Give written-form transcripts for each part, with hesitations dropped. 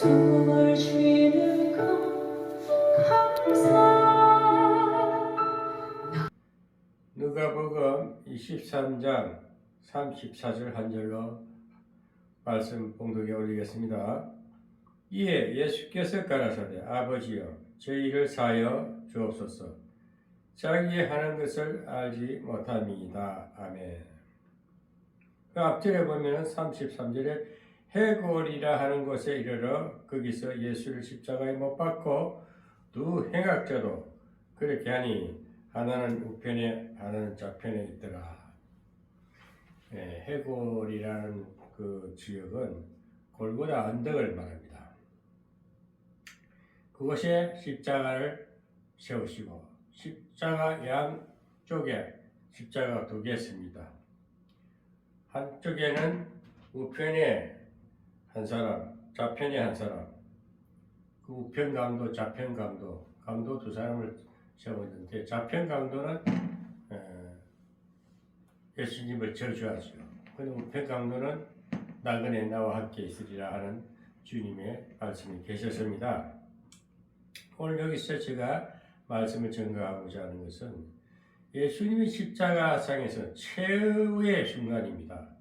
숨을 쉬는 것 감사. 누가복음 23장 34절 한 절로 말씀 봉독에 올리겠습니다. 이에 예수께서 가라사대 아버지여 저희를 사하여 주옵소서. 자기의 하는 것을 알지 못함이다. 아멘. 그 앞절에 보면 33절에 해골이라 하는 곳에 이르러 거기서 예수를 십자가에 못 박고 두 행악자도 그렇게 하니 하나는 우편에 하나는 좌편에 있더라. 해골이라는 그 지역은 골고다 언덕을 말합니다. 그곳에 십자가를 세우시고 십자가 양쪽에 십자가 두 개 있습니다. 한쪽에는 우편에 한 사람, 좌편에 한 사람, 그 우편 강도, 좌편 강도 두 사람을 세웠는데 좌편 강도는 예수님을 저주하죠. 그런데 우편 강도는 나그네 나와 함께 있으리라 하는 주님의 말씀이 계셨습니다. 오늘 여기서 제가 말씀을 전가하고자 하는 것은 예수님이 십자가상에서 최후의 순간입니다.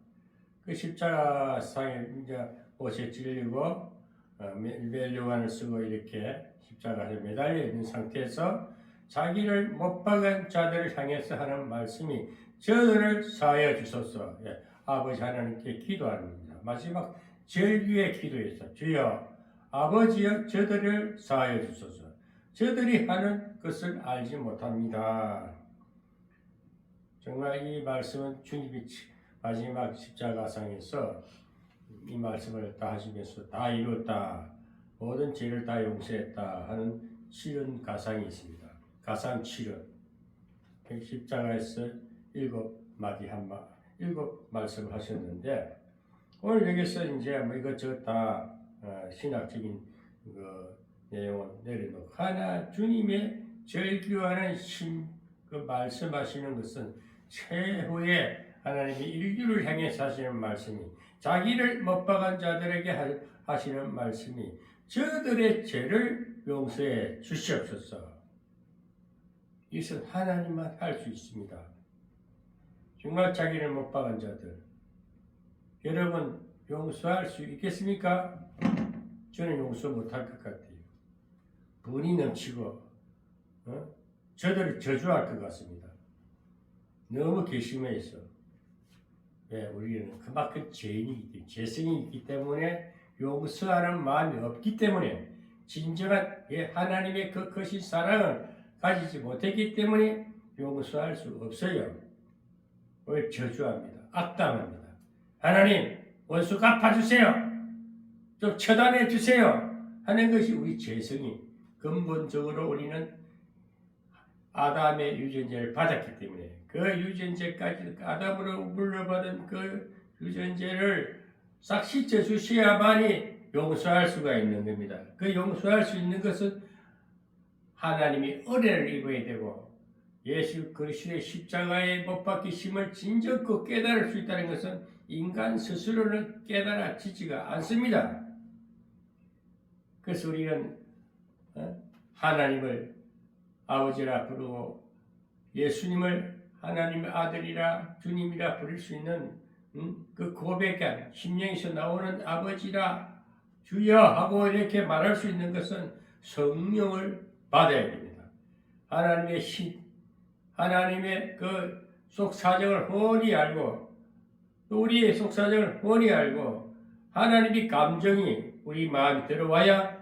그 십자가상에 이제 옷에 찔리고 멜류관을 쓰고 이렇게 십자가에 매달려 있는 상태에서 자기를 못 박은 자들을 향해서 하는 말씀이 저들을 사하여 주소서. 아버지 하나님께 기도합니다. 마지막 절규의 기도에서 주여 아버지여 저들을 사하여 주소서. 저들이 하는 것을 알지 못합니다. 정말 이 말씀은 주님이 마지막 십자가상에서 이 말씀을 다 하시면서 다 이뤘다, 모든 죄를 다 용서했다 하는 치른 가상이 있습니다. 가상 치른. 십자가에서 일곱 말씀을 하셨는데 오늘 여기서 이제 뭐 이것저것 다 신학적인 그 내용을 내려놓고 하나 주님의 절규하는 그 말씀하시는 것은 최후의 하나님이 인류를 향해서 하시는 말씀이 자기를 못 박은 자들에게 하시는 말씀이 저들의 죄를 용서해 주시옵소서. 이것은 하나님만 할 수 있습니다. 정말 자기를 못 박은 자들 여러분 용서할 수 있겠습니까? 저는 용서 못할 것 같아요. 분이 넘치고 저들을 저주할 것 같습니다. 너무 괘씸해서. 왜? 우리는 그만큼 죄성이 있기 때문에 용서하는 마음이 없기 때문에 진정한 하나님의 그 크신 사랑을 가지지 못했기 때문에 용서할 수 없어요. 왜? 저주합니다. 악당합니다. 하나님 원수 갚아주세요. 좀 처단해 주세요 하는 것이 우리 죄성이 근본적으로 우리는 아담의 유전자를 받았기 때문에 그 유전자까지 아담으로 물려받은 그 유전자를 싹 씻어 주셔야만이 용서할 수가 있는 겁니다. 그 용서할 수 있는 것은 하나님이 은혜를 입어야 되고 예수 그리스도의 십자가에 못 박히심을 진정코 깨달을 수 있다는 것은 인간 스스로는 깨달아지지가 않습니다. 그래서 우리는 하나님을 아버지라 부르고 예수님을 하나님의 아들이라 주님이라 부를 수 있는 그 고백한 심령에서 나오는 아버지라 주여 하고 이렇게 말할 수 있는 것은 성령을 받아야 됩니다. 하나님의 그 속사정을 훤히 알고 또 우리의 속사정을 훤히 알고 하나님의 감정이 우리 마음에 들어와야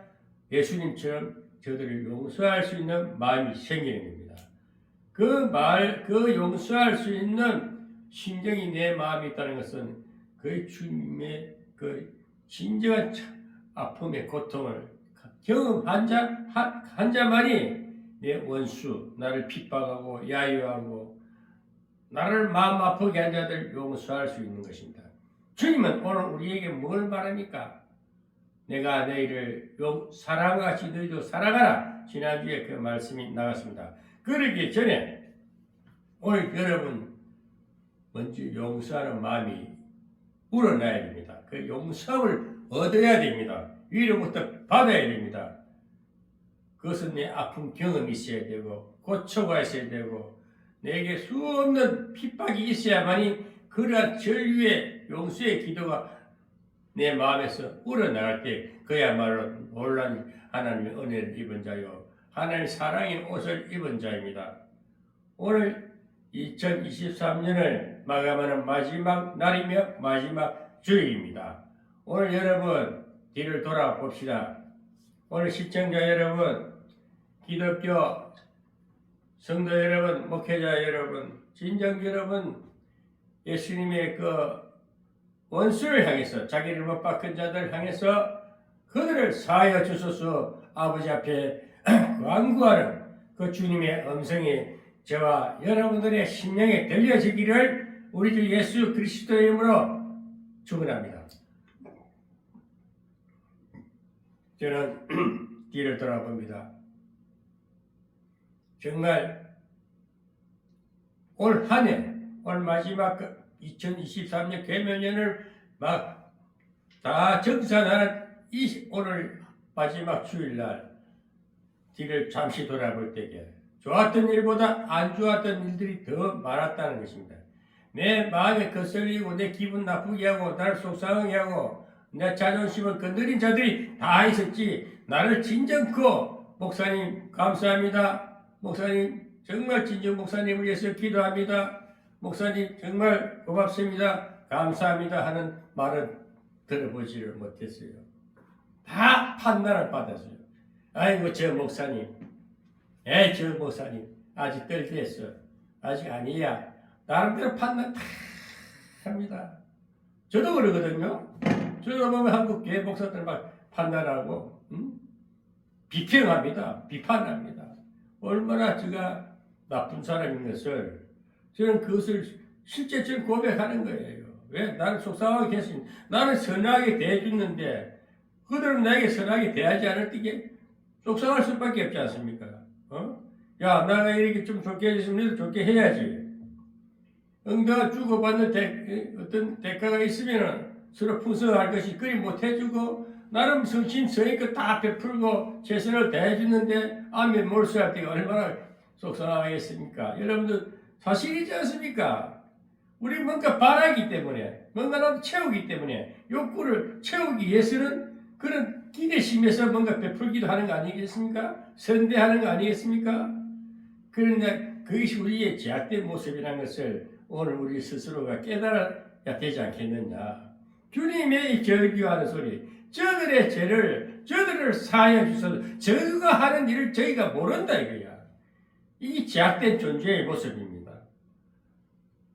예수님처럼 저들을 용서할 수 있는 마음이 생기는 겁니다. 그 용서할 수 있는 심정이 내 마음에 있다는 것은 그 주님의 그 진정한 아픔의 고통을 경험한 자만이 내 원수, 나를 핍박하고 야유하고 나를 마음 아프게 한 자들 용서할 수 있는 것입니다. 주님은 오늘 우리에게 뭘 말합니까? 내가 너희를 사랑과 같이 너희도 사랑하라. 지난주에 그 말씀이 나갔습니다. 그러기 전에 오늘 여러분 먼저 용서하는 마음이 우러나야 됩니다. 그 용서를 얻어야 됩니다. 위로부터 받아야 됩니다. 그것은 내 아픈 경험이 있어야 되고 고초가 있어야 되고 내게 수없는 핍박이 있어야만이 그러한 전류의 용서의 기도가 내 마음에서 우러나갈 때 그야말로 놀란 하나님의 은혜를 입은 자요 하나님의 사랑의 옷을 입은 자입니다. 오늘 2023년을 마감하는 마지막 날이며 마지막 주일입니다. 오늘 여러분 뒤를 돌아봅시다. 오늘 시청자 여러분, 기독교 성도 여러분, 목회자 여러분, 진정 여러분, 예수님의 그 원수를 향해서 자기를 못 박은 자들 향해서 그들을 사하여 주소서 아버지 앞에 간구하는 그 주님의 음성이 저와 여러분들의 심령에 들려지기를 우리 주 예수 그리스도의 이름으로 축원합니다. 저는 뒤를 돌아봅니다. 정말 올 한 해, 올 마지막 2023년 개면년을 막 다 정산하는 오늘 마지막 주일날 뒤를 잠시 돌아볼 때에 좋았던 일보다 안 좋았던 일들이 더 많았다는 것입니다. 내 마음에 거슬리고 내 기분 나쁘게 하고 나를 속상하게 하고 내 자존심을 건드린 자들이 다 있었지. 나를 진정코 목사님 감사합니다. 목사님 정말 진정 목사님을 위해서 기도합니다. 목사님 정말 고맙습니다. 감사합니다 하는 말은 들어보지를 못했어요. 다 판단을 받았어요. 아이고 저 목사님, 저 목사님 아직 덜 됐어. 아직 아니야. 나름대로 판단 다 합니다. 저도 그러거든요. 저도 보면 한국 교회 목사들 막 판단하고 비평합니다. 비판합니다. 얼마나 제가 나쁜 사람인 것을 저는 그것을 실제 저는 고백하는 거예요. 왜? 나를 속상하게 했으니 나는 선하게 대해줬는데 그들은 나에게 선하게 대하지 않을 때에 속상할 수밖에 없지 않습니까? 야, 나가 이렇게 좀 좋게 해줬으면 너도 좋게 해야지. 응대가 주고받는 어떤 대가가 있으면 서로 풍성할 것이 그리 못해주고 나름 성심성의껏 다 베풀고 최선을 다해주는데 안면 몰수할 때가 얼마나 속상하겠습니까? 여러분들 사실이지 않습니까? 우리 뭔가 바라기 때문에 뭔가라도 채우기 때문에 욕구를 채우기 위해서는 그런 기대심에서 뭔가 베풀기도 하는 거 아니겠습니까? 선대하는 거 아니겠습니까? 그런데 그것이 우리의 제약된 모습이라는 것을 오늘 우리 스스로가 깨달아야 되지 않겠느냐. 주님의 절규하는 소리, 저들의 죄를 저들을 사하여 주소서. 저가 하는 일을 저희가 모른다 이거야. 이 제약된 존재의 모습입니다.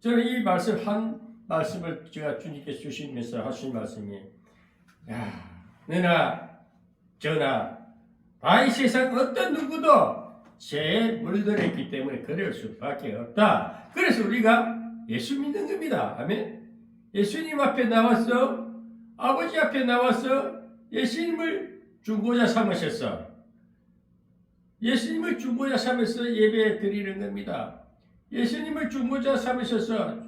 저는 이 한 말씀을 제가 주님께서 주시면서 하신 말씀이 너나 저나 다 이 세상 어떤 누구도 죄에 물들었기 때문에 그럴 수밖에 없다. 그래서 우리가 예수 믿는 겁니다. 아멘. 예수님 앞에 나와서 아버지 앞에 나와서 예수님을 중보자 삼으셨어. 예수님을 중보자 삼아서 예배 드리는 겁니다. 예수님을 중보자 삼으셔서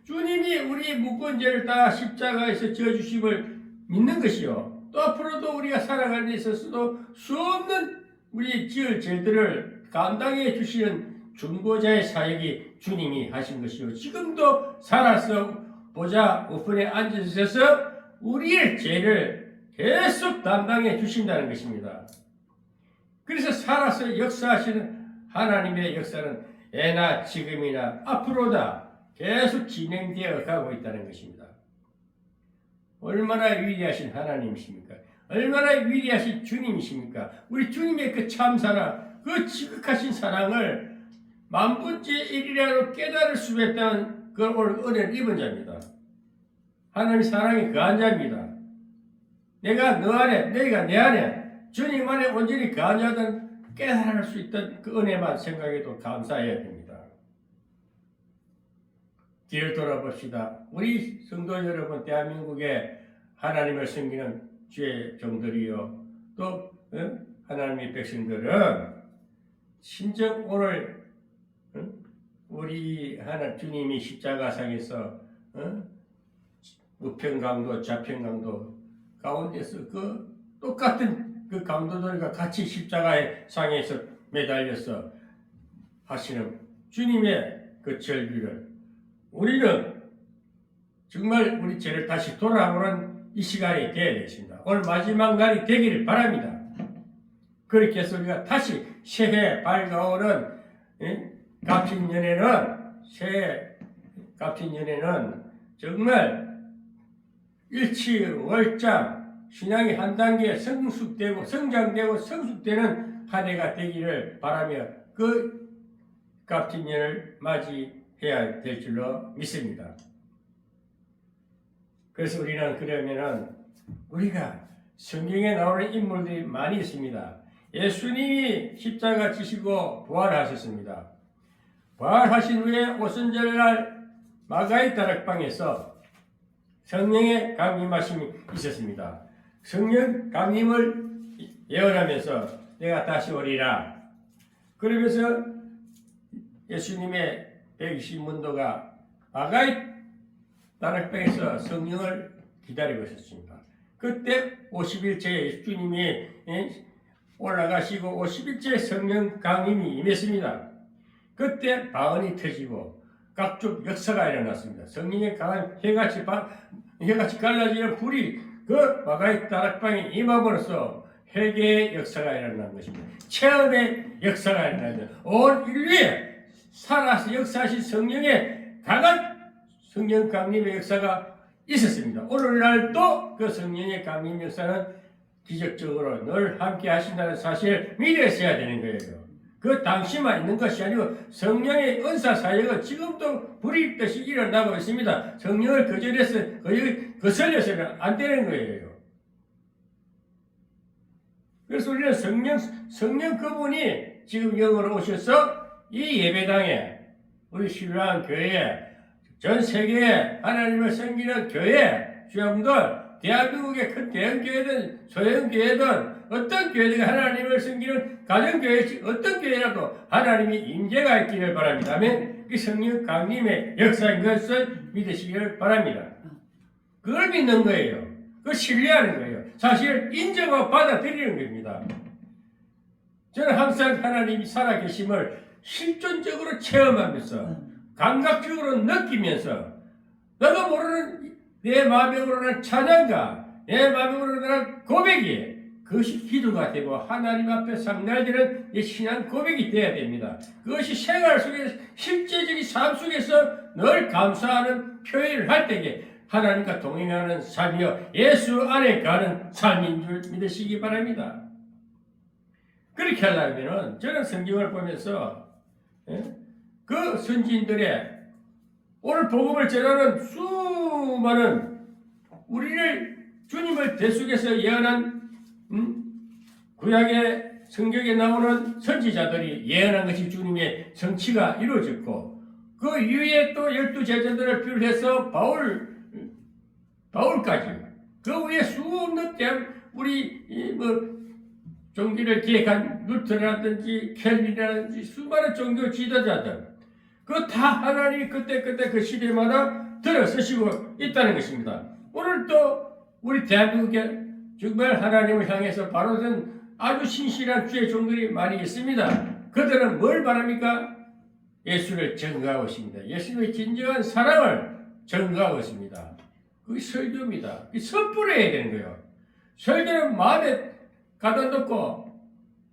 주님이 우리의 무거운 죄를 다 십자가에서 져주심을 믿는 것이요. 또 앞으로도 우리가 살아가는 데 있어서도 수없는 우리의 지을 죄들을 감당해 주시는 중보자의 사역이 주님이 하신 것이요. 지금도 살아서 보좌 우편에 앉으셔서 우리의 죄를 계속 담당해 주신다는 것입니다. 그래서 살아서 역사하시는 하나님의 역사는 예나 지금이나 앞으로다 계속 진행되어 가고 있다는 것입니다. 얼마나 위대하신 하나님이십니까? 얼마나 위대하신 주님이십니까? 우리 주님의 그 참사랑 그 지극하신 사랑을 만분의 일이라도 깨달을 수 있다는 그 오늘 은혜를 입은 자입니다. 하나님의 사랑이 거한 자입니다. 내가 너 안에, 너희가 내 안에, 주님 안에 온전히 거한 자는 깨달을 수 있던 그 은혜만 생각해도 감사해야 됩니다. 뒤를 돌아봅시다. 우리 성도 여러분, 대한민국에 하나님을 섬기는 주의 종들이요, 또 하나님의 백성들은 진정 오늘 우리 하나 주님이 십자가상에서 우편강도 좌편강도 가운데서 그 똑같은 그 강도들과 같이 십자가의 상에서 매달려서 하시는 주님의 그 절규를 우리는 정말 우리 죄를 다시 돌아보는 이 시간이 되어야 되겠습니다. 오늘 마지막 날이 되기를 바랍니다. 그렇게 해서 우리가 다시 새해 밝아오는 갑진년에는 새해 갑진년에는 정말 일치월장 신앙이 한 단계 성숙되고 성장되고 성숙되는 한 해가 되기를 바라며 그 갑진년을 맞이해야 될 줄로 믿습니다. 그래서 우리는 그러면은 우리가 성경에 나오는 인물들이 많이 있습니다. 예수님이 십자가 지시고 부활하셨습니다. 부활하신 후에 오순절날 마가의 다락방에서 성령의 강림하심이 있었습니다. 성령 강림을 예언하면서 내가 다시 오리라. 그러면서 예수님의 120문도가 마가의 다락방에서 성령을 기다리고 있었습니다. 그때 50일째 주님이 올라가시고 50일째 성령 강림이 임했습니다. 그때 방언이 터지고 각종 역사가 일어났습니다. 성령의 강한 해같이 갈라지는 불이 그 마가의 다락방에 임함으로써 회개의 역사가 일어난 것입니다. 체험의 역사가 일어났습니다. 온 인류에 살아서 역사하신 성령의 강한 성령 강림의 역사가 있었습니다. 오늘날도 그 성령의 강림 역사는 기적적으로 늘 함께 하신다는 사실을 믿으셔야 되는 거예요. 그 당시만 있는 것이 아니고 성령의 은사 사역은 지금도 불이 듯이 일어나고 있습니다. 성령을 거슬려서는 안 되는 거예요. 그래서 우리는 성령 그분이 지금 영으로 오셔서 이 예배당에 우리 신랑 교회에 전 세계에 하나님을 섬기는 교회 주영들 대한민국의 큰 대형교회든 소형교회든 어떤 교회든 하나님을 섬기는 가정교회 어떤 교회라도 하나님이 임재가 있기를 바랍니다. 아멘. 그 성령 강림의 역사인 것을 믿으시기를 바랍니다. 그걸 믿는 거예요. 그걸 신뢰하는 거예요. 사실 인정하고 받아들이는 겁니다. 저는 항상 하나님이 살아계심을 실존적으로 체험하면서 감각적으로 느끼면서 나도 모르는 내 마음에 오르는 찬양과 내 마음에 오르는 고백이 그것이 기도가 되고 하나님 앞에 상달되는 이 신앙 고백이 되어야 됩니다. 그것이 생활 속에서 실제적인 삶 속에서 늘 감사하는 표현을 할 때에 하나님과 동행하는 삶이요 예수 안에 가는 삶인 줄 믿으시기 바랍니다. 그렇게 하려면 저는 성경을 보면서 그 선지인들의 오늘 복음을 전하는 수많은 우리를 주님을 대속해서 예언한 구약의 성경에 나오는 선지자들이 예언한 것이 주님의 성취가 이루어졌고 그 이후에 또 12제자들을 비롯해서 바울까지 그 위에 수없는 우리 종교를 기획한 루터라든지 켈빈이라든지 수많은 종교 지도자들 그 다 하나님이 그때 그 시대마다 들어서시고 있다는 것입니다. 오늘 또 우리 대한민국에 정말 하나님을 향해서 바로 선 아주 신실한 주의 종들이 많이 있습니다. 그들은 뭘 바랍니까? 예수를 증거하고 있습니다. 예수님의 진정한 사랑을 증거하고 있습니다. 그게 설교입니다. 그게 선포해야 되는 거예요. 설교는 마음에 가다 놓고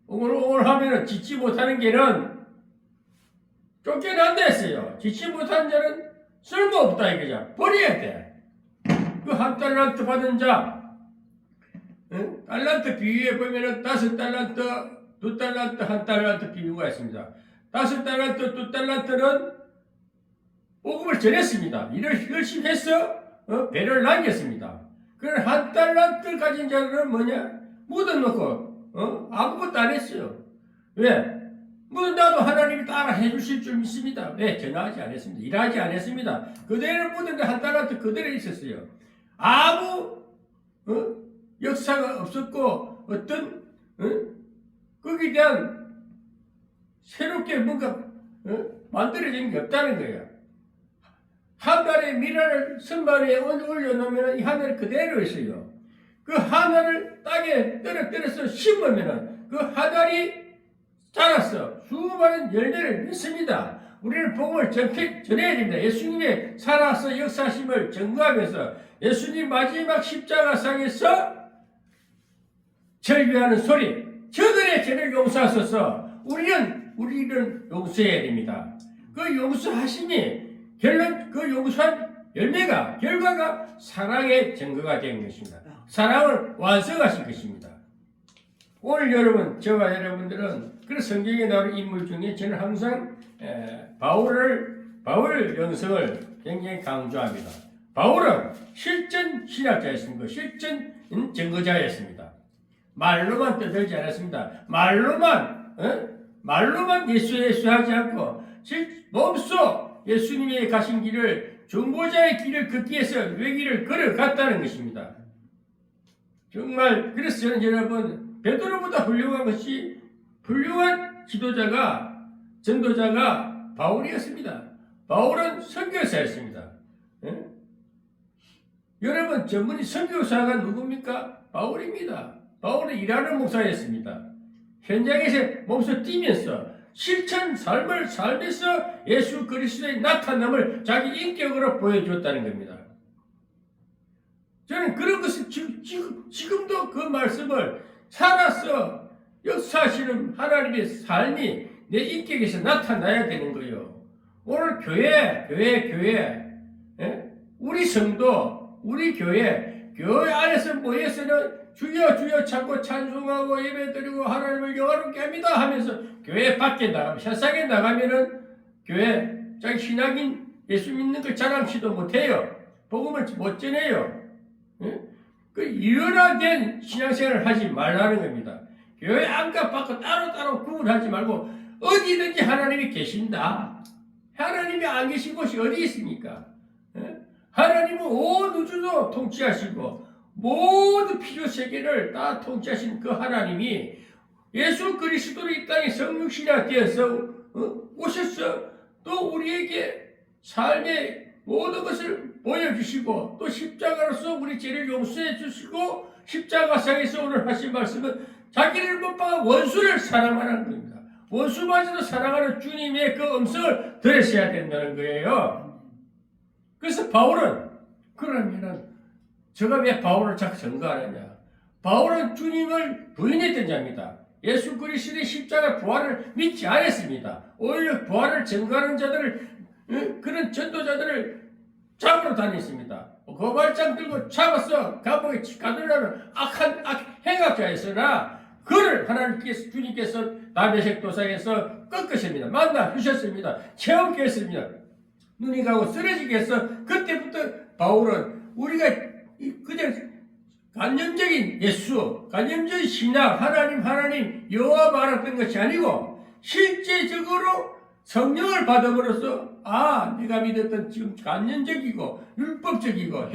오늘 하면은 짓지 못하는 게는 쫓겨난다 했어요. 짓지 못한 자는 쓸모없다 이거죠. 버려야 돼. 그 한 달란트 받은 자, 달란트 비유에 보면은 5달란트, 2달란트, 1달란트 비유가 있습니다. 5달란트, 2달란트는 복음을 전했습니다. 일을 열심히 해서 배를 남겼습니다. 그런 1달란트 가진 자들은 뭐냐? 묻어놓고 아무것도 안 했어요. 왜? 묻어놔도 하나님이 따라 해주실 줄 믿습니다. 왜? 전하지 않았습니다. 일하지 않았습니다. 그대로 묻었는데 1달란트 그대로 있었어요. 아무 역사가 없었고 어떤 거기에 대한 새롭게 뭔가 만들어진 게 없다는 거예요. 하늘의 미라를 선반에 올려놓으면 이 하늘 그대로 있어요. 그 하늘을 땅에 떨어뜨려서 심으면은 그 하달이 자라서 수많은 열매를 맺습니다. 우리는 복음을 전해야 됩니다. 예수님의 살아서 역사심을 증거하면서 예수님 마지막 십자가상에서 절규하는 소리, 저들의 죄를 용서하소서. 우리는 용서해야 됩니다. 그 용서하심이 그 용서한 결과가 사랑의 증거가 된 것입니다. 사랑을 완성하신 것입니다. 오늘 여러분, 저와 여러분들은 그 성경에 나오는 인물 중에 저는 항상 바울 영성을 굉장히 강조합니다. 바울은 실전 신학자였습니다. 실전 증거자였습니다. 말로만 떠들지 않았습니다. 말로만 예수 하지 않고 몸소 예수님의 가신 길을 중보자의 길을 걷기 위해서 외길을 걸어갔다는 것입니다. 정말 그래서 저는 여러분 베드로보다 훌륭한 지도자가 전도자가 바울이었습니다. 바울은 선교사였습니다. 여러분 전문의 선교사가 누굽니까? 바울입니다. 바울은 일하는 목사였습니다. 현장에서 몸소 뛰면서 실천 삶을 살면서 예수 그리스도의 나타남을 자기 인격으로 보여주었다는 겁니다. 저는 그런 것을 지금도 그 말씀을 살아서 역사하시는 하나님의 삶이 내 인격에서 나타나야 되는 거예요. 오늘 교회, 우리 성도, 우리 교회 안에서 모여서는 주여 찾고 찬송하고 예배드리고 하나님을 영화롭게 합니다 하면서 교회 밖에 나가면 세상에 나가면은 교회 자기 신앙인 예수 믿는 걸 자랑치도 못해요. 복음을 못 전해요. 그 이연화된 신앙생활을 하지 말라는 겁니다. 교회 안과 밖과 따로 구분하지 말고 어디든지 하나님이 계신다. 하나님이 안 계신 곳이 어디 있습니까? 하나님은 온 우주도 통치하시고 모든 필요 세계를 다 통치하신 그 하나님이 예수 그리스도를 이 땅에 성육신이 되어서 오셔서 또 우리에게 삶의 모든 것을 보여주시고 또 십자가로서 우리 죄를 용서해 주시고 십자가상에서 오늘 하신 말씀은 자기를 못 박아 원수를 사랑하는 겁니다. 원수마저도 사랑하는 주님의 그 음성을 들으셔야 된다는 거예요. 그래서 바울은 그러면은 제가 왜 바울을 자꾸 증거하느냐? 바울은 주님을 부인했던 자입니다. 예수 그리스도의 십자가 부활을 믿지 않았습니다. 오히려 부활을 증거하는 자들을 그런 전도자들을 잡으러 다녔습니다. 고발장 들고 잡아서 감옥에 가두려는 악한 행악자였으나 그를 하나님께서 주님께서 다메섹 도상에서 꺾으십니다. 만나 주셨습니다. 체험케 했습니다. 눈이 가고 쓰러지게 해서 그때부터 바울은 우리가 그냥 관념적인 예수, 관념적인 신앙, 하나님 여호와 말했던 것이 아니고 실제적으로 성령을 받음으로써 내가 믿었던 지금 관념적이고 율법적이고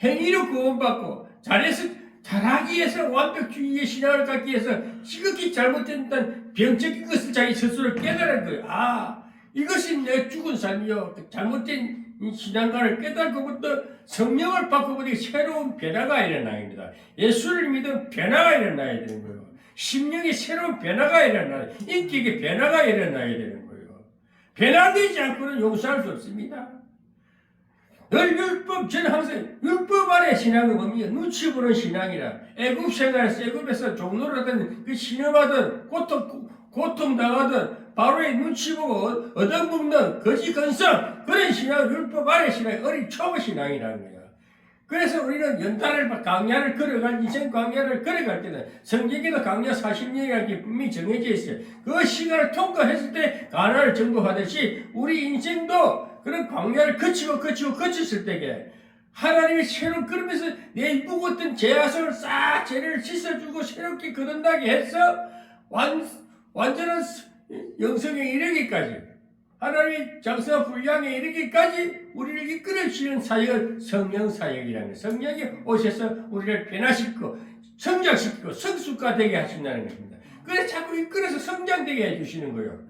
행위로 구원받고 잘하기 위해서 완벽주의의 신앙을 갖기 위해서 지극히 잘못된 병적인 것을 자기 스스로 깨달은 거예요. 이것이 내 죽은 삶이요. 잘못된 신앙관을 깨달고부터 성령을 바꿔보니 새로운 변화가 일어나야 됩니다. 예수를 믿으면 변화가 일어나야 되는 거예요. 심령의 새로운 변화가 일어나야, 인격의 변화가 일어나야 되는 거예요. 변화되지 않고는 용서할 수 없습니다. 저는 항상 율법 아래 신앙은 뭡니까? 눈치 보는 신앙이라. 애굽 생활에서 애굽에서 종로를 하던 그 신음하던 고통당하던 바로의 눈치 보고 얻어먹는 거지 근성 그런 신앙 율법 아래 신앙이 어린 초보 신앙이라는 거예요. 그래서 우리는 연달을 강야를 걸어갈 인생 강야를 걸어갈 때는 성경에도 강야 40년이라는 게 분명히 정해져 있어요. 그 시간을 통과했을 때 가나안을 정복하듯이 우리 인생도 그런 광야를 거쳤을 때에 하나님이 새로 그러면서 내 묵었던 죄악을 싹 죄를 씻어주고 새롭게 거듭나게 해서 완전한 영성에 이르기까지 하나님의 장사 분량에 이르기까지 우리를 이끌어주시는 사역을 성령 사역이라는 거예요. 성령이 오셔서 우리를 변화시키고 성장시키고 성숙화 되게 하신다는 것입니다. 그래서 자꾸 이끌어서 성장되게 해주시는 거예요.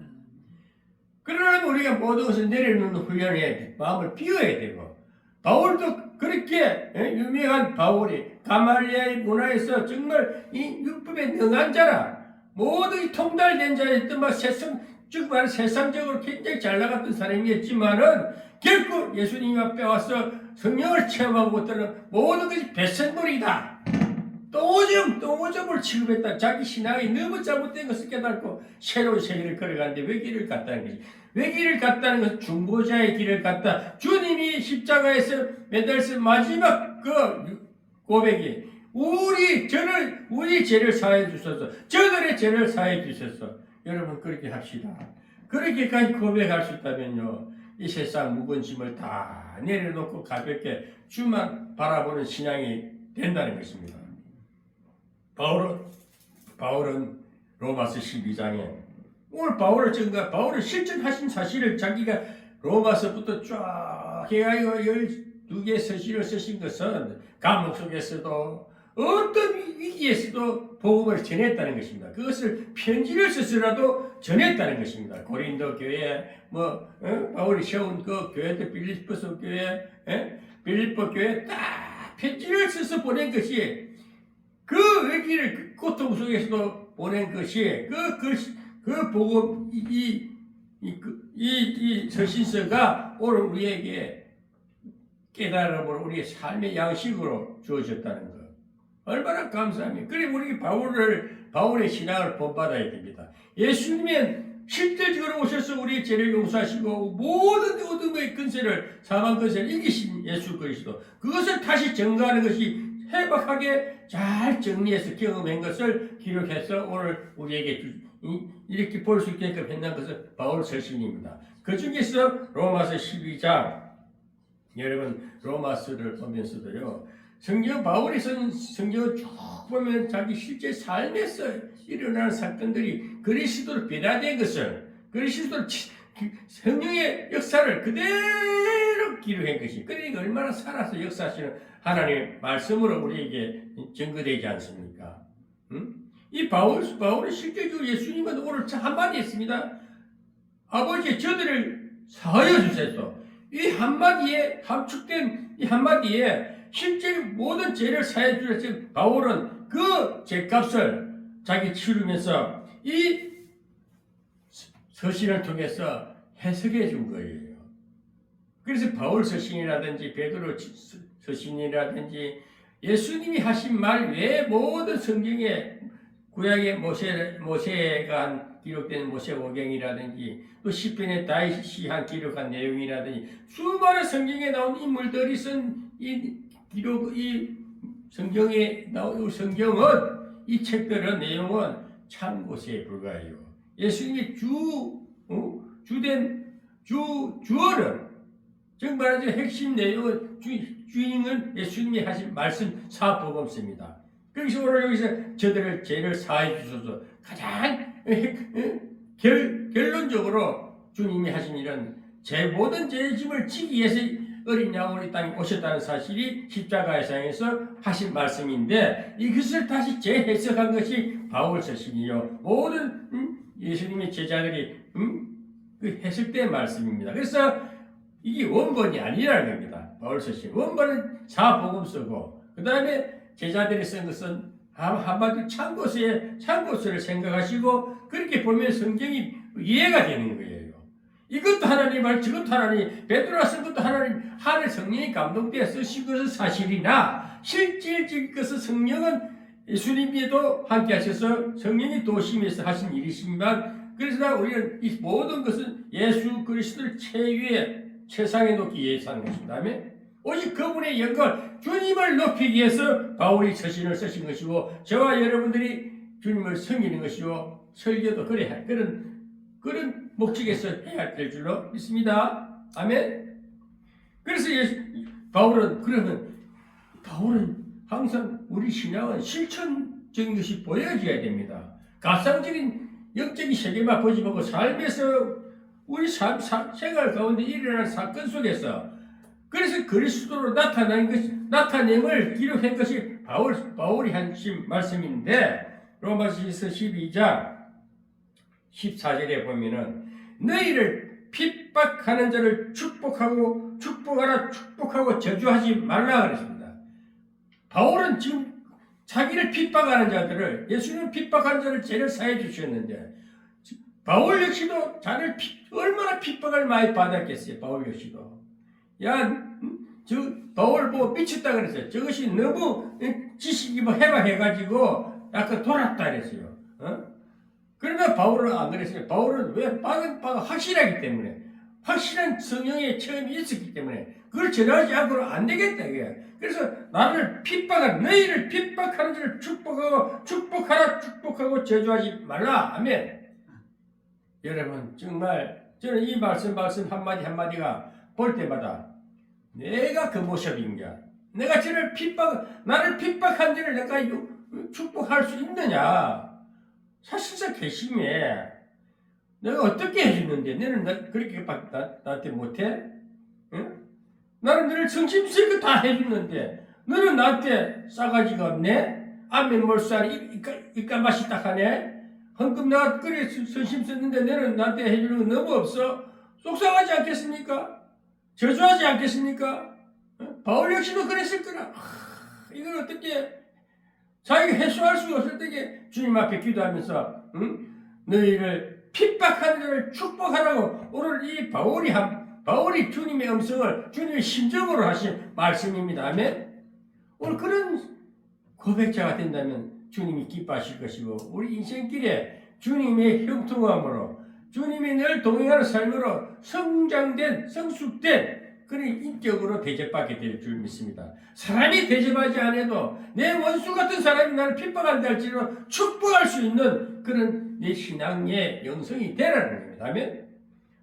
그러려면 우리가 모든 것을 내려놓는 훈련에 마음을 비워야 되고 바울도 그렇게 유명한 바울이 가말리아의 문화에서 정말 이 율법에 능한 자라 모든 통달된 자였던 막 즉 말해 세상적으로 굉장히 잘 나갔던 사람이었지만은 결코 예수님 앞에 와서 성령을 체험하고 있다는 모든 것이 배선물이다. 똥오줌을 취급했다. 자기 신앙이 너무 잘못된 것을 깨닫고 새로운 세계를 걸어가는데 외길을 갔다는 것이. 외길을 갔다는 것은 중보자의 길을 갔다. 주님이 십자가에서 매달린 마지막 그 고백이 우리 죄를 사해 주소서. 저들의 죄를 사해 주소서. 여러분 그렇게 합시다. 그렇게까지 고백할 수 있다면요. 이 세상 무거운 짐을 다 내려놓고 가볍게 주만 바라보는 신앙이 된다는 것입니다. 바울은 로마서 12장에 오늘 바울은 실천하신 사실을 자기가 로마서부터 쫙 해가지고 12개의 서신을 쓰신 것은 감옥 속에서도 어떤 위기에서도 복음을 전했다는 것입니다. 그것을 편지를 써서라도 전했다는 것입니다. 고린도 교회, 바울이 세운 그 교회들 빌립보서 교회, 빌립보 교회 딱 편지를 써서 보낸 것이 그 위기를 그 고통 속에서도 보낸 것이 그 복음 이 서신서가 오늘 우리에게 깨달음으로 우리의 삶의 양식으로 주어졌다는 것. 얼마나 감사합니까? 그리고 우리 바울의 신앙을 본받아야 됩니다. 예수님은 실질적으로 오셔서 우리의 죄를 용서하시고 모든 어둠의 근세를 사망 근세를 이기신 예수 그리스도 그것을 다시 증거하는 것이 해박하게 잘 정리해서 경험한 것을 기록해서 오늘 우리에게 이렇게 볼 수 있게끔 했는 것은 바울 서신입니다. 그 중에서 로마서 12장 여러분 로마서를 보면서도요. 바울이 쓴 성경을 쭉 보면 자기 실제 삶에서 일어나는 사건들이 그리스도로 변화된 것을 그리스도 성령의 역사를 그대로 기록한 것이 그러니까 얼마나 살아서 역사하시는 하나님의 말씀으로 우리에게 증거되지 않습니까? 이 바울은 실제적으로 예수님은 오늘 한마디 했습니다. 아버지 저들을 사하여 주소서. 이 한마디에 함축된 이 한마디에 실제 모든 죄를 사해 주셨을 바울은 그 죄값을 자기 치르면서 이 서신을 통해서 해석해 준 거예요. 그래서 바울 서신이라든지 베드로 서신이라든지 예수님이 하신 말 외에 모든 성경에 구약의 모세가 한 기록된 모세오경이라든지 또 시편의 다윗이 한 기록한 내용이라든지 수많은 성경에 나온 인물들이 쓴 이 성경에 나온 성경은 이 책들의 내용은 참고서에 불과해요. 예수님이 주어는 정말 핵심 내용은 주인은 예수님이 하신 말씀 사복음서입니다. 그래서 오늘 여기서 저들을 죄를 사해 주셔서 가장 결론적으로 주님이 하신 일은 모든 죄의 짐을 지기 위해서 어린 양으로 이 땅에 오셨다는 사실이 십자가에서 하신 말씀인데 이것을 다시 재해석한 것이 바울 서신이요. 모든 예수님의 제자들이 그 해석된 말씀입니다. 그래서 이게 원본이 아니라는 겁니다. 바울 서신 원본은 사복음서고 그 다음에 제자들이 쓴 것은 한마디로 참고서를 생각하시고 그렇게 보면 성경이 이해가 되는 거예요. 이것도 하나님 말, 저것도 하나님, 베드로가 쓴 것도 하나님 성령이 감동되어 쓰신 것은 사실이나 실질적인 것은 성령은 예수님께도 함께 하셔서 성령이 도심에서 하신 일이시지만 그래서 우리는 이 모든 것은 예수 그리스도를 최상에 놓기 위해서 하는 것입니다. 다음에 오직 그분의 영광, 주님을 높이기 위해서 바울이 서신을 쓰신 것이고 저와 여러분들이 주님을 섬기는 것이고 설교도 그런 목적에서 해야 될 줄로 믿습니다. 아멘. 그래서 바울은 항상 우리 신앙은 실천적인 것이 보여져야 됩니다. 가상적인 영적인 세계만 보지 말고 삶에서 우리 생활 가운데 일어난 사건 속에서 그래서 그리스도로 나타냄을 기록한 것이 바울이 하신 말씀인데 로마서 12장 14절에 보면은 너희를 핍박하는 자를 축복하고 축복하라 축복하고 저주하지 말라 그랬습니다. 바울은 지금 자기를 핍박하는 자들을 예수님 핍박하는 자를 죄를 사해 주셨는데 바울 역시도 자를 얼마나 핍박을 많이 받았겠어요. 바울 역시도 저 바울 보고 미쳤다 그랬어요. 저것이 너무 지식이 해박해가지고 약간 돌았다 그랬어요. 그러나 바울은 안 그랬어요. 바울은 왜 확실하기 때문에 확실한 성령의 체험이 있었기 때문에 그걸 전하지 않고는 안 되겠다 이게. 그래서 나를 너희를 핍박하는 자를 축복하라 축복하고 저주하지 말라. 아멘. 여러분 정말 저는 이 말씀 한마디 한마디가 볼 때마다 내가 그 모습인가? 내가 나를 핍박한 자를 내가 축복할 수 있느냐? 사실상 괘씸해. 내가 어떻게 해주는데 너는 그렇게 나한테 못해? 응? 나는 너를 성심성의껏 다 해주는데 너는 나한테 싸가지가 없네? 안면 몰살 입가맛이 딱 하네? 헌금 내가 그래 선심 썼는데 너는 나한테 해주는 거 너무 없어? 속상하지 않겠습니까? 저주하지 않겠습니까? 바울 역시도 그랬을 거라. 이걸 어떻게 자기가 해소할 수가 없을 때 주님 앞에 기도하면서 너희를 핍박하는 자를 축복하라고 오늘 이 바울이 주님의 음성을 주님의 심정으로 하신 말씀입니다. 아멘. 오늘 그런 고백자가 된다면 주님이 기뻐하실 것이고 우리 인생길에 주님의 형통함으로 주님이 늘 동행하는 삶으로 성숙된 그런 인격으로 대접받게 될 줄 믿습니다. 사람이 대접하지 않아도 내 원수 같은 사람이 나를 핍박한다 할지라도 축복할 수 있는 그런 내 신앙의 영성이 되라는 겁니다. 아멘.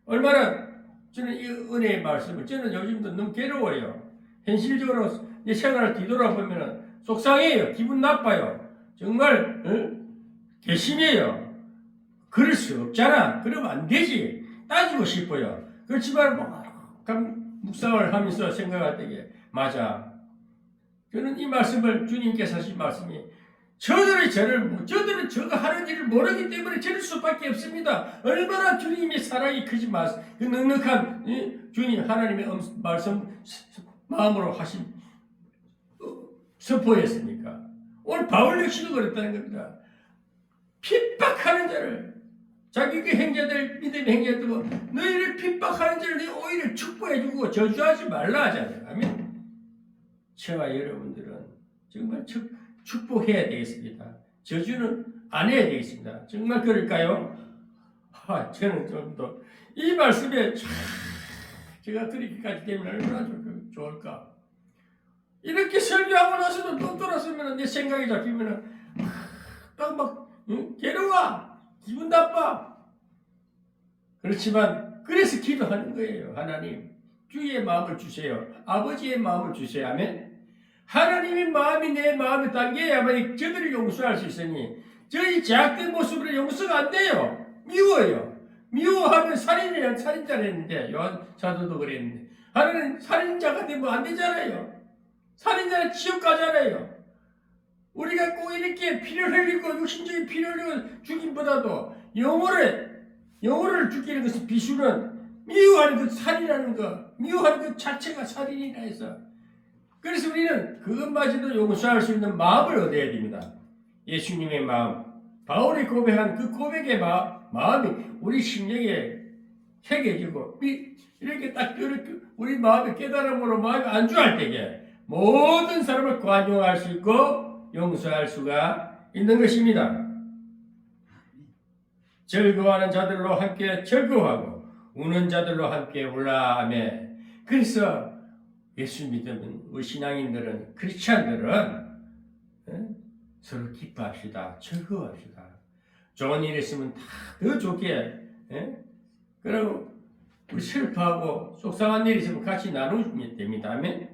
얼마나 저는 이 은혜의 말씀을 저는 요즘도 너무 괴로워요. 현실적으로 내 생활을 뒤돌아보면 속상해요. 기분 나빠요. 정말 괘씸해요. 그럴 수 없잖아. 그러면 안 되지. 따지고 싶어요. 그렇지만 묵상을 하면서 생각할 때에 맞아. 저는 이 말씀을 주님께서 하신 말씀이 저들은 저가 하는 일을 모르기 때문에 저럴 수밖에 없습니다. 얼마나 주님의 사랑이 크지 그 넉넉한 주님 하나님의 말씀 마음으로 하신 선포했습니까? 오늘 바울 역시도 그랬다는 겁니다. 핍박하는 자를 자기 그 행자들 믿음의 행자들 너희를 핍박하는 자를 너희 오히려 축복해주고 저주하지 말라 하잖아요. 아멘. 저와 여러분들은 정말 축복해야 되겠습니다. 저주는 안 해야 되겠습니다. 정말 그럴까요? 저는 좀 더 이 말씀에 제가 그렇게까지 되면 얼마나 좋을까. 이렇게 설교하고 나서도 또 돌아서면 내 생각이 잡히면 막 괴로워. 기분 나빠. 그렇지만 그래서 기도하는 거예요. 하나님 주의 마음을 주세요. 아버지의 마음을 주세요. 아멘. 하나님의 마음이 내 마음에 담겨야만 저들을 용서할 수 있으니 저희 제약된 모습으로 용서가 안 돼요. 미워요. 미워하면 살인자를 했는데 요한 사도도 그랬는데 하나님 살인자가 되면 안 되잖아요. 살인자는 지옥 가잖아요. 우리가 꼭 이렇게 피를 흘리고 육신적인 피를 흘리고 죽임보다도 영혼을 죽이는 것은 비수는 미워하는 그 살인하는 거, 미워하는 그 자체가 살인이라 해서 그래서 우리는 그것마저도 용서할 수 있는 마음을 얻어야 됩니다. 예수님의 마음, 바울이 고백한 그 고백의 마음이 우리 심령에 새겨지고 이렇게 딱 우리 마음의 깨달음으로 마음이 안주할 때에 모든 사람을 관용할 수 있고 용서할 수가 있는 것입니다. 즐거워하는 자들로 함께 즐거워하고 우는 자들로 함께 울라. 아멘. 그래서 예수 믿는 우리 신앙인들은 크리스찬들은 서로 기뻐합시다. 즐거워합시다. 좋은 일 있으면 다 더 좋게 그리고 우리 슬퍼하고 속상한 일 있으면 같이 나누면 됩니다. 아멘.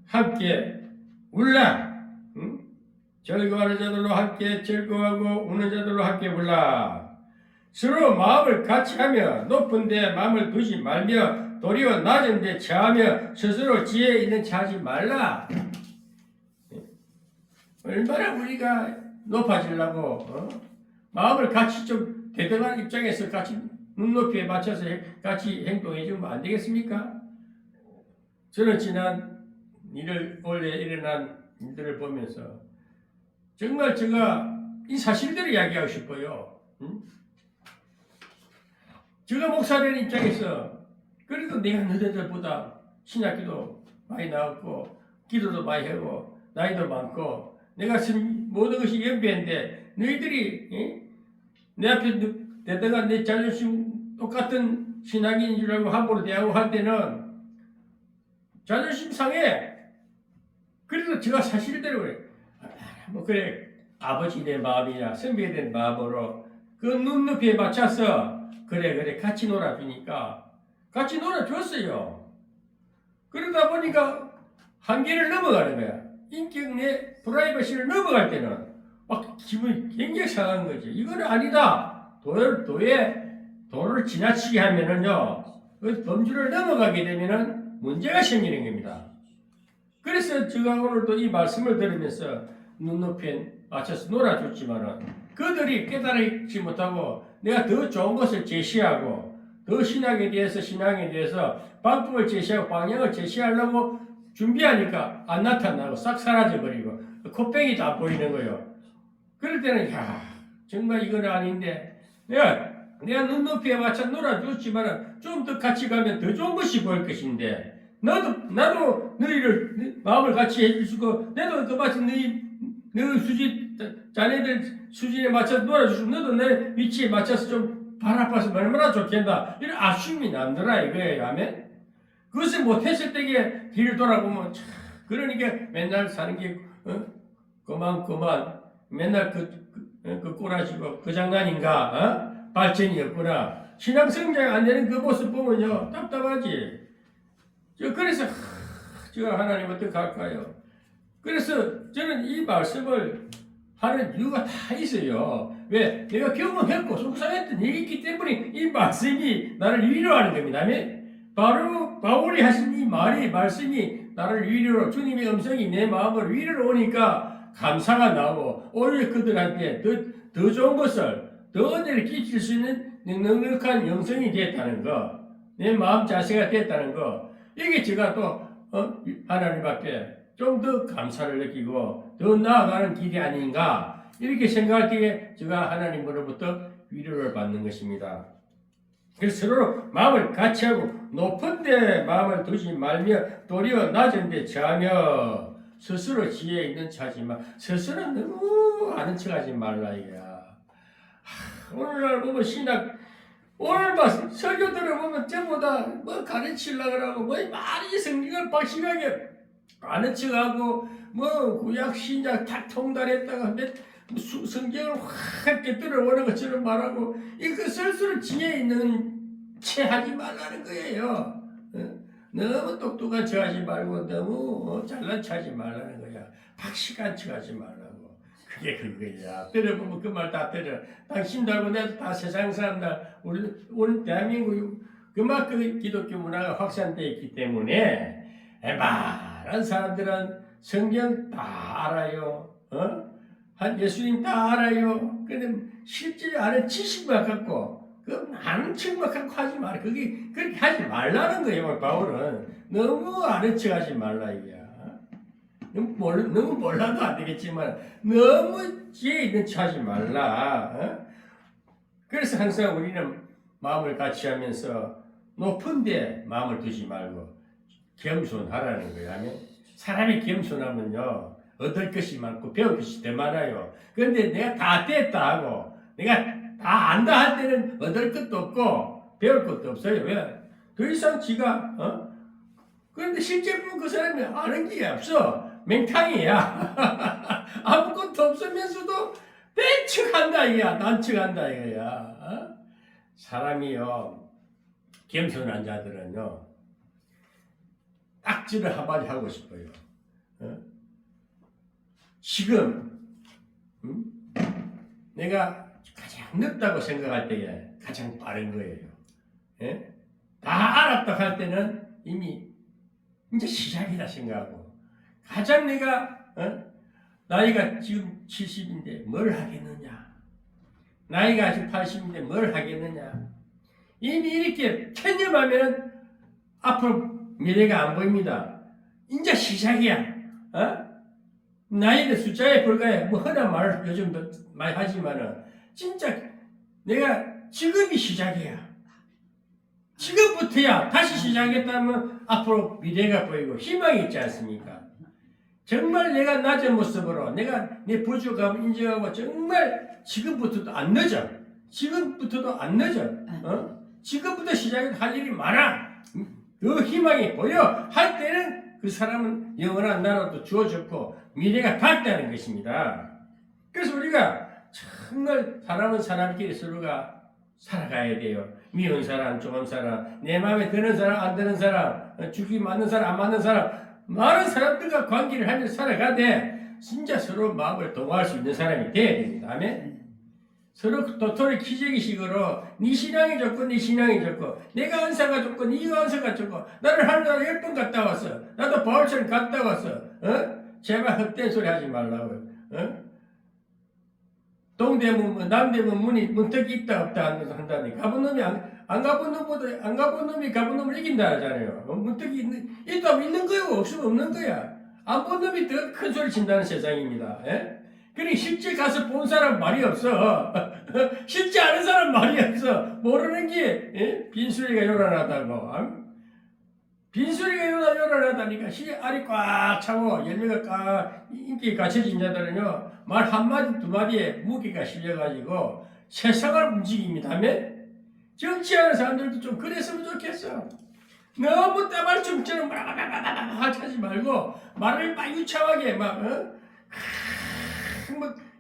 함께 울라. 즐거워하는 자들로 함께 즐거워하고 우는 자들로 함께 울라. 서로 마음을 같이 하며 높은 데 마음을 두지 말며 도리어 낮은 데 처하며 스스로 지혜 있는 체 하지 말라. 얼마나 우리가 높아지려고 마음을 같이 좀 대등한 입장에서 같이 눈높이에 맞춰서 같이 행동해 주면 안 되겠습니까? 저는 지난 올해 일어난 일들을 보면서 정말 제가 이 사실대로 이야기하고 싶어요. 응? 제가 목사된 입장에서 그래도 내가 너희들보다 신학기도 많이 나왔고 기도도 많이 하고 나이도 많고 내가 모든 것이 연배인데 너희들이 내 앞에 대다가 내 자존심 똑같은 신학인인 줄 알고 함부로 대하고 할 때는 자존심 상해. 그래서 제가 사실대로 그래. 뭐 그래 아버지 내 마음이나 선배에 대한 마음으로 그 눈높이에 맞춰서 그래 같이 놀아주니까 같이 놀아줬어요. 그러다 보니까 한계를 넘어가는 거야. 인격 내 프라이버시를 넘어갈 때는 막 기분이 굉장히 상한 거지. 이거는 아니다. 도를 지나치게 하면은요, 그 범주를 넘어가게 되면은 문제가 생기는 겁니다. 그래서 제가 오늘도 이 말씀을 들으면서 눈높이에 맞춰서 놀아줬지만은 그들이 깨달지 못하고 내가 더 좋은 것을 제시하고 더 신앙에 대해서 방법을 제시하고 방향을 제시하려고 준비하니까 안 나타나고 싹 사라져버리고 콧병이도 안 보이는 거예요. 그럴 때는 정말 이건 아닌데 내가 눈높이에 맞춰 놀아줬지만 좀 더 같이 가면 더 좋은 것이 보일 것인데 나도 너희를 마음을 같이 해주시고 나도 그 마치 너희 수준 자네들 수준에 맞춰 놀아주시고 너도 내 위치에 맞춰서 좀 발 아파서 얼마나 좋겠다 이런 아쉬움이 남더라 이거예요. 아멘. 그것을 못했을 때에 뒤를 돌아보면 그러니까 맨날 사는 게 그만 맨날 그 꼬라지고 그 장난인가 발전이 없구나. 신앙 성장 안 되는 그 모습 보면요 답답하지. 그래서 제가 하나님 어떻게 할까요? 그래서 저는 이 말씀을 하는 이유가 다 있어요. 왜? 내가 경험했고 속상했던 일이 있기 때문에 이 말씀이 나를 위로하는 겁니다. 바로 바울이 하신 이 말씀이 나를 위로로 주님의 음성이 내 마음을 위로로 오니까 감사가 나오고 오히려 그들한테 더 좋은 것을 더 은혜를 끼칠 수 있는 넉넉한 영성이 됐다는 거, 내 마음 자세가 됐다는 거, 이게 제가 또 하나님 앞에 좀 더 감사를 느끼고 더 나아가는 길이 아닌가 이렇게 생각할 때에 제가 하나님으로부터 위로를 받는 것입니다. 그래서 서로 마음을 같이 하고 높은 데 마음을 두지 말며 도리어 낮은 데 처하며 스스로 지혜 있는 척하지만 스스로 너무 아는 척하지 말라 이거야. 오늘날 보면 오늘 설교 들어보면 전부다 뭐 가르치려고 하고 뭐 많이 성경을 박식하게 아는 척하고 뭐 구약 신약 다 통달했다가 성경을 확 깨뜨려보는 것처럼 말하고 이거 스스로 지혜 있는 채 하지 말라는 거예요. 너무 똑똑한 척 하지 말고 너무 잘난 척 하지 말라는 거야. 박식한 척 하지 말라고. 그게 그거야. 때려보면 그 말 다 때려. 당신도 알고 나도 다 세상 사람들 우리 대한민국 그만큼 기독교 문화가 확산되어 있기 때문에 많은 사람들은 성경 다 알아요. 한 예수님 다 알아요. 근데 실제 아는 지식만 갖고 그 아는 척만 갖고 하지 마라. 그렇게 하지 말라는 거예요. 바울은 너무 아는 척 하지 말라 이거야. 너무 몰라도 안 되겠지만 너무 지혜 있는 척 하지 말라. 그래서 항상 우리는 마음을 같이 하면서 높은 데 마음을 두지 말고 겸손하라는 거야. 사람이 겸손하면요 얻을 것이 많고 배울 것이 더 많아요. 그런데 내가 다 됐다 하고 내가 다 안다 할 때는 얻을 것도 없고 배울 것도 없어요. 왜? 더 이상 지가 그런데 실제 보면 그 사람이 아는 게 없어. 맹탕이야. 아무것도 없으면서도 대척한다 이거야. 난척한다 이거야. 사람이요 겸손한 자들은요 딱지를 한마디 하고 싶어요. 지금 내가 가장 늦다고 생각할 때에 가장 빠른 거예요. 다 알았다 할 때는 이미 이제 시작이다 생각하고 가장 내가 나이가 지금 70인데 뭘 하겠느냐, 나이가 아직 80인데 뭘 하겠느냐, 이미 이렇게 체념하면 앞으로 미래가 안 보입니다. 이제 시작이야. 나이는 숫자에 불과해. 뭐 흔한 말 요즘도 많이 하지만은 진짜 내가 지금이 시작이야. 지금부터야. 다시 시작했다면 앞으로 미래가 보이고 희망이 있지 않습니까? 정말 내가 낮은 모습으로 내가 내 부족함을 인정하고 정말 지금부터도 안 늦어. 지금부터도 안 늦어. 지금부터 시작해도 할 일이 많아. 그 희망이 보여. 할 때는 그 사람은 영원한 나라도 주어졌고 미래가 밝다는 것입니다. 그래서 우리가 정말 사람은 사람끼리 서로가 살아가야 돼요. 미운 사람, 좋은 사람, 내 마음에 드는 사람, 안 드는 사람, 죽이 맞는 사람, 안 맞는 사람, 많은 사람들과 관계를 하면서 살아가되 진짜 서로 마음을 동화할 수 있는 사람이 돼야 됩니다. 아멘. 서로 도토리 키재기식으로 네 신앙이 좋고 네 신앙이 좋고 내가 은사가 좋고 네가 은사가 좋고 나를 하루에 10번 갔다 왔어. 나도 바울처럼 갔다 왔어. 제발 헛된 소리 하지 말라고요. 동대문 남대문 문이 문턱이 있다 없다 한다니 가본 놈이 안 가본 놈보다 안 가본 놈이 가본 놈을 이긴다 하잖아요. 문턱이 있다면 있는 거요 없으면 없는 거야. 안 본 놈이 더 큰 소리 친다는 세상입니다. 그러니 실제 가서 본 사람 말이 없어. 실제 아는 사람 말이 없어. 모르는 게 빈소리가 요란하다고. 빈소리가 요란하다니까 알이 꽉 차고 열매가 꽉 인기 갖춰진 자들은요 말 한마디 두마디에 무게가 실려가지고 세상을 움직입니다. 정치하는 사람들도 좀 그랬으면 좋겠어. 너무 따발춤처럼 하지 말고 말을 막 유창하게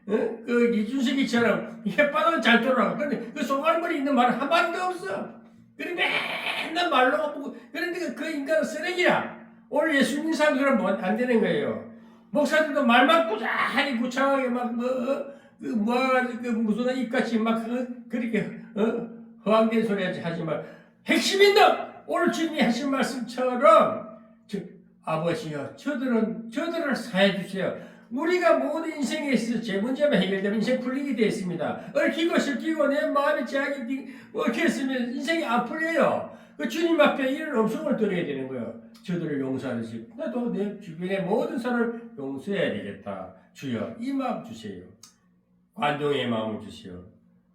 그 이준석이처럼 혓바닥은 잘 돌아가. 근데 그 송알머리 있는 말은 한 마디도 없어. 그래 맨날 말로 보고 그런데 그 인간은 쓰레기야. 오늘 예수 믿는 사람들은 뭐 안 되는 거예요. 목사들도 말만 꾸자하게 구창하게 무슨 입같이 그렇게 허황된 소리 하지 말. 핵심 있는 오늘 주님이 하신 말씀처럼 아버지여 저들을 사해 주세요. 우리가 모든 인생에 있어서 제 문제만 해결되면 인생 풀리게 되어 있습니다. 얽히고 설키고 내 마음에 제약이 얽혔으면 인생이 안 풀려요. 그 주님 앞에 이런 음성을 드려야 되는 거예요. 저들을 용서하듯이 나도 내 주변의 모든 사람을 용서해야 되겠다. 주여 이 마음 주세요. 관용의 마음을 주세요.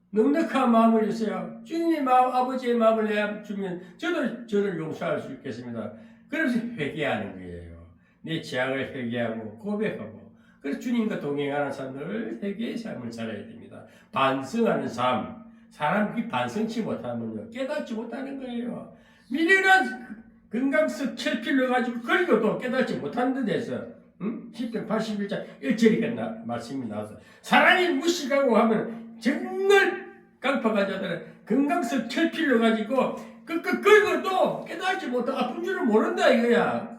넉넉한 마음을 주세요. 주님의 마음, 아버지의 마음을 내가 주면 저를 용서할 수 있겠습니다. 그래서 회개하는 거예요. 내 죄악을 회개하고 고백하고 그래서 주님과 동행하는 사람들 회개의 삶을 살아야 됩니다. 반성하는 삶. 사람이 반성치 못하면요 깨닫지 못하는 거예요. 미련한 금강석 철필로 가지고 그리고도 깨닫지 못하는 데서 10편 81장 1절이 말씀이 나와서 사람이 무식하고 하면 정말 깡파가 자들은 금강석 철필로 가지고 그리고도 깨닫지 못하고 아픈 줄을 모른다 이거야.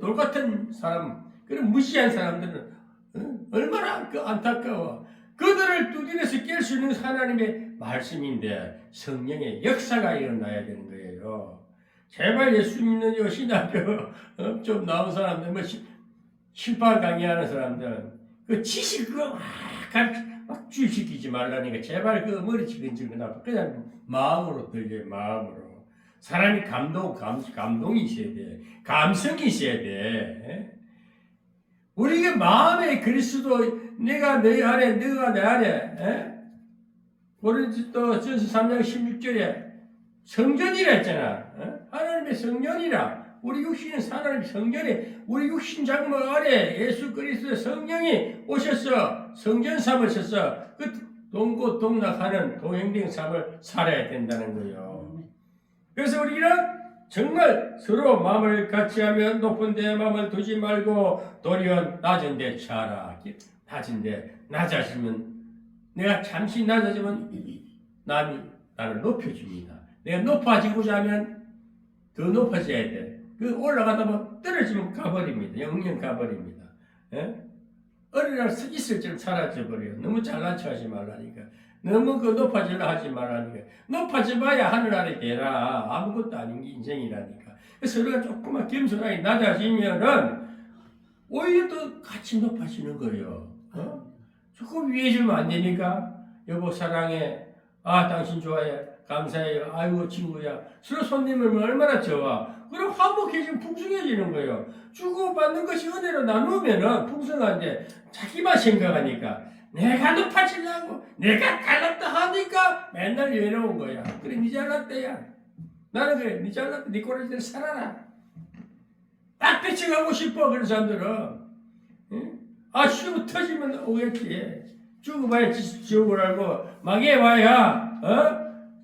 돌같은 사람 그런 무시한 사람들은 얼마나 안타까워. 그들을 두드려서 깰 수 있는 하나님의 말씀인데 성령의 역사가 일어나야 되는 거예요. 제발 예수 믿는 신학교 좀 나온 사람들 실파 강의하는 사람들 그 지식 그거 막 주입시키지 말라니까 제발 그 머리 지근지근하고 그냥 마음으로 들려 마음으로. 사람이 감동이 있어야 돼. 감성이 있어야 돼. 우리가 마음에 그리스도 내가 내 안에 너가 내 안에 고린도전서 3장 16절에 성전이라 했잖아. 하나님의 성전이라. 우리 육신은 하나님의 성전에 우리 육신 장막 아래 예수 그리스도의 성령이 오셔서 성전 삼으셔서 그 동고동락하는 동행된 삶을 살아야 된다는 거예요. 그래서 우리는 정말 서로 마음을 같이 하며 높은 데 마음을 두지 말고 도리어 낮은 데 차라. 낮은 데 낮아지면 내가 잠시 낮아지면 남이 나를 높여줍니다. 내가 높아지고자 하면 더 높아져야 돼. 그 올라가다 보면 떨어지면 가버립니다. 영영 가버립니다. 어느 날 있을처럼 사라져버려요. 너무 잘난 척 하지 말라니까. 너무 그 높아지려 하지 말라니까. 높아져봐야 하늘 아래 되라. 아무것도 아닌 게 인생이라니까. 그래서 우리가 조금만 겸손하게 낮아지면은 오히려 또 같이 높아지는 거예요. 조금 위해 주면 안 되니까. 여보 사랑해. 아 당신 좋아해. 감사해요. 아이고 친구야. 서로 손님을 얼마나 좋아. 그럼 화목해지면 풍성해지는 거예요. 주고받는 것이 은혜로 나누면은 풍성한데 자기만 생각하니까 내가 높아지려고 내가 달랐다 하니까 맨날 외로운 거야. 그래 니 잘났다야. 나는 그래 니 잘났다. 니 꼬라지대로 살아라. 딱 배척하고 싶어 그런 사람들은. 응? 아 쉬고 터지면 오겠지. 죽어봐야 지옥을 알고 망해봐야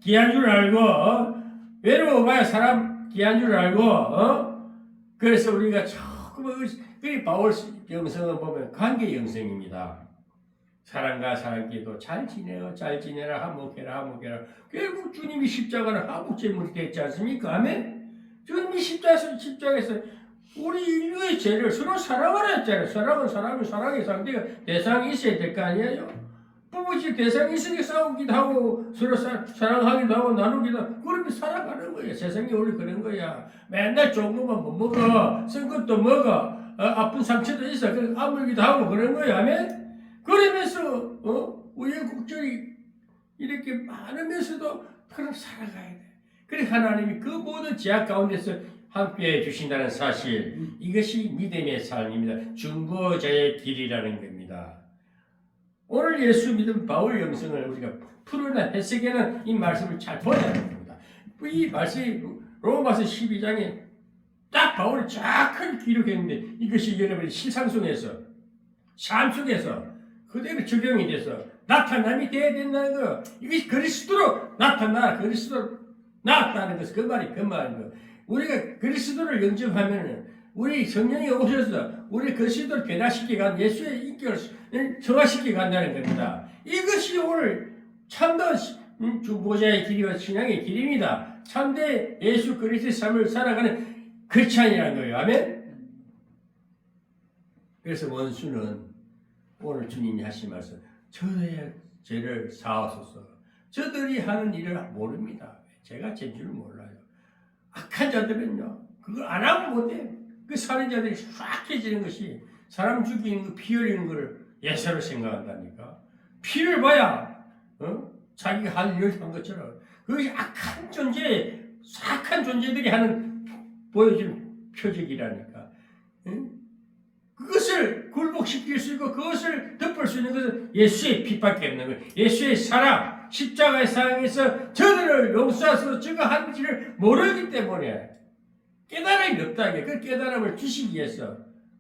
귀한 줄 알고 외로워봐야 사람 귀한 줄 알고 그래서 우리가 조금 그 바울 영성을 보면 관계 영성입니다. 사람과 사람끼리도 잘 지내요. 잘 지내라. 화목해라. 화목해라. 결국 주님이 십자가는 화목제물이 됐지 않습니까? 아멘? 주님이 십자가에서 우리 인류의 죄를 서로 사랑하라 했잖아요. 사랑은 사람이 사랑의 상대가 대상이 있어야 될 거 아니에요? 부부지 대상이 있으니까 싸우기도 하고 서로 사랑하기도 하고 나누기도 하고 그렇게 살아가는 거야. 세상이 원래 그런 거야. 맨날 좋은 것만 못 먹어. 쓴 것도 먹어. 아픈 상처도 있어. 그래서 아물기도 하고 그런 거야. 아멘? 그러면서 우여곡절이 이렇게 많으면서도 그럼 살아가야 돼. 그래 하나님이 그 모든 제약 가운데서 함께해 주신다는 사실, 이것이 믿음의 삶입니다. 중보자의 길이라는 겁니다. 오늘 예수 믿음 바울 영성을 우리가 풀어나 해석에는 이 말씀을 잘 보아야 됩니다. 이 말씀이 로마서 12장에 딱 바울이 쫙 큰 기록했는데 이것이 여러분의 실상 속에서 삶 속에서 그대로 적용이 돼서 나타남이 돼야 된다는 거. 이것이 그리스도로 나타나 그리스도로 나타나는 것은 그 말인 거. 우리가 그리스도를 영접하면은 우리 성령이 오셔서 우리 그리스도를 변화시키고 간 예수의 인격을 정화시키고 간다는 겁니다. 이것이 오늘 참된 중보자의 길이와 신앙의 길입니다. 참된 예수 그리스도의 삶을 살아가는 크리스찬이라는 거예요. 아멘? 그래서 원수는 오늘 주님이 하신 말씀, 저의 죄를 사하소서. 저들이 하는 일을 모릅니다. 제가 제 줄을 몰라요. 악한 자들은요, 그걸 안 하면 못해. 그 살인자들이 싹 해지는 것이 사람 죽이는 거, 피 흘리는 것을 예사로 생각한다니까. 피를 봐야 자기가 할 일을 한 것처럼 그것이 악한 존재, 악한 존재들이 하는 보여주는 표적이라니까. 그것을 굴복시킬 수 있고 그것을 덮을 수 있는 것은 예수의 피밖에 없는 거예요. 예수의 사랑, 십자가의 사랑에서 저들을 용서하셔서 저가 하는지를 모르기 때문에 깨달음이 없다. 그 깨달음을 주시기 위해서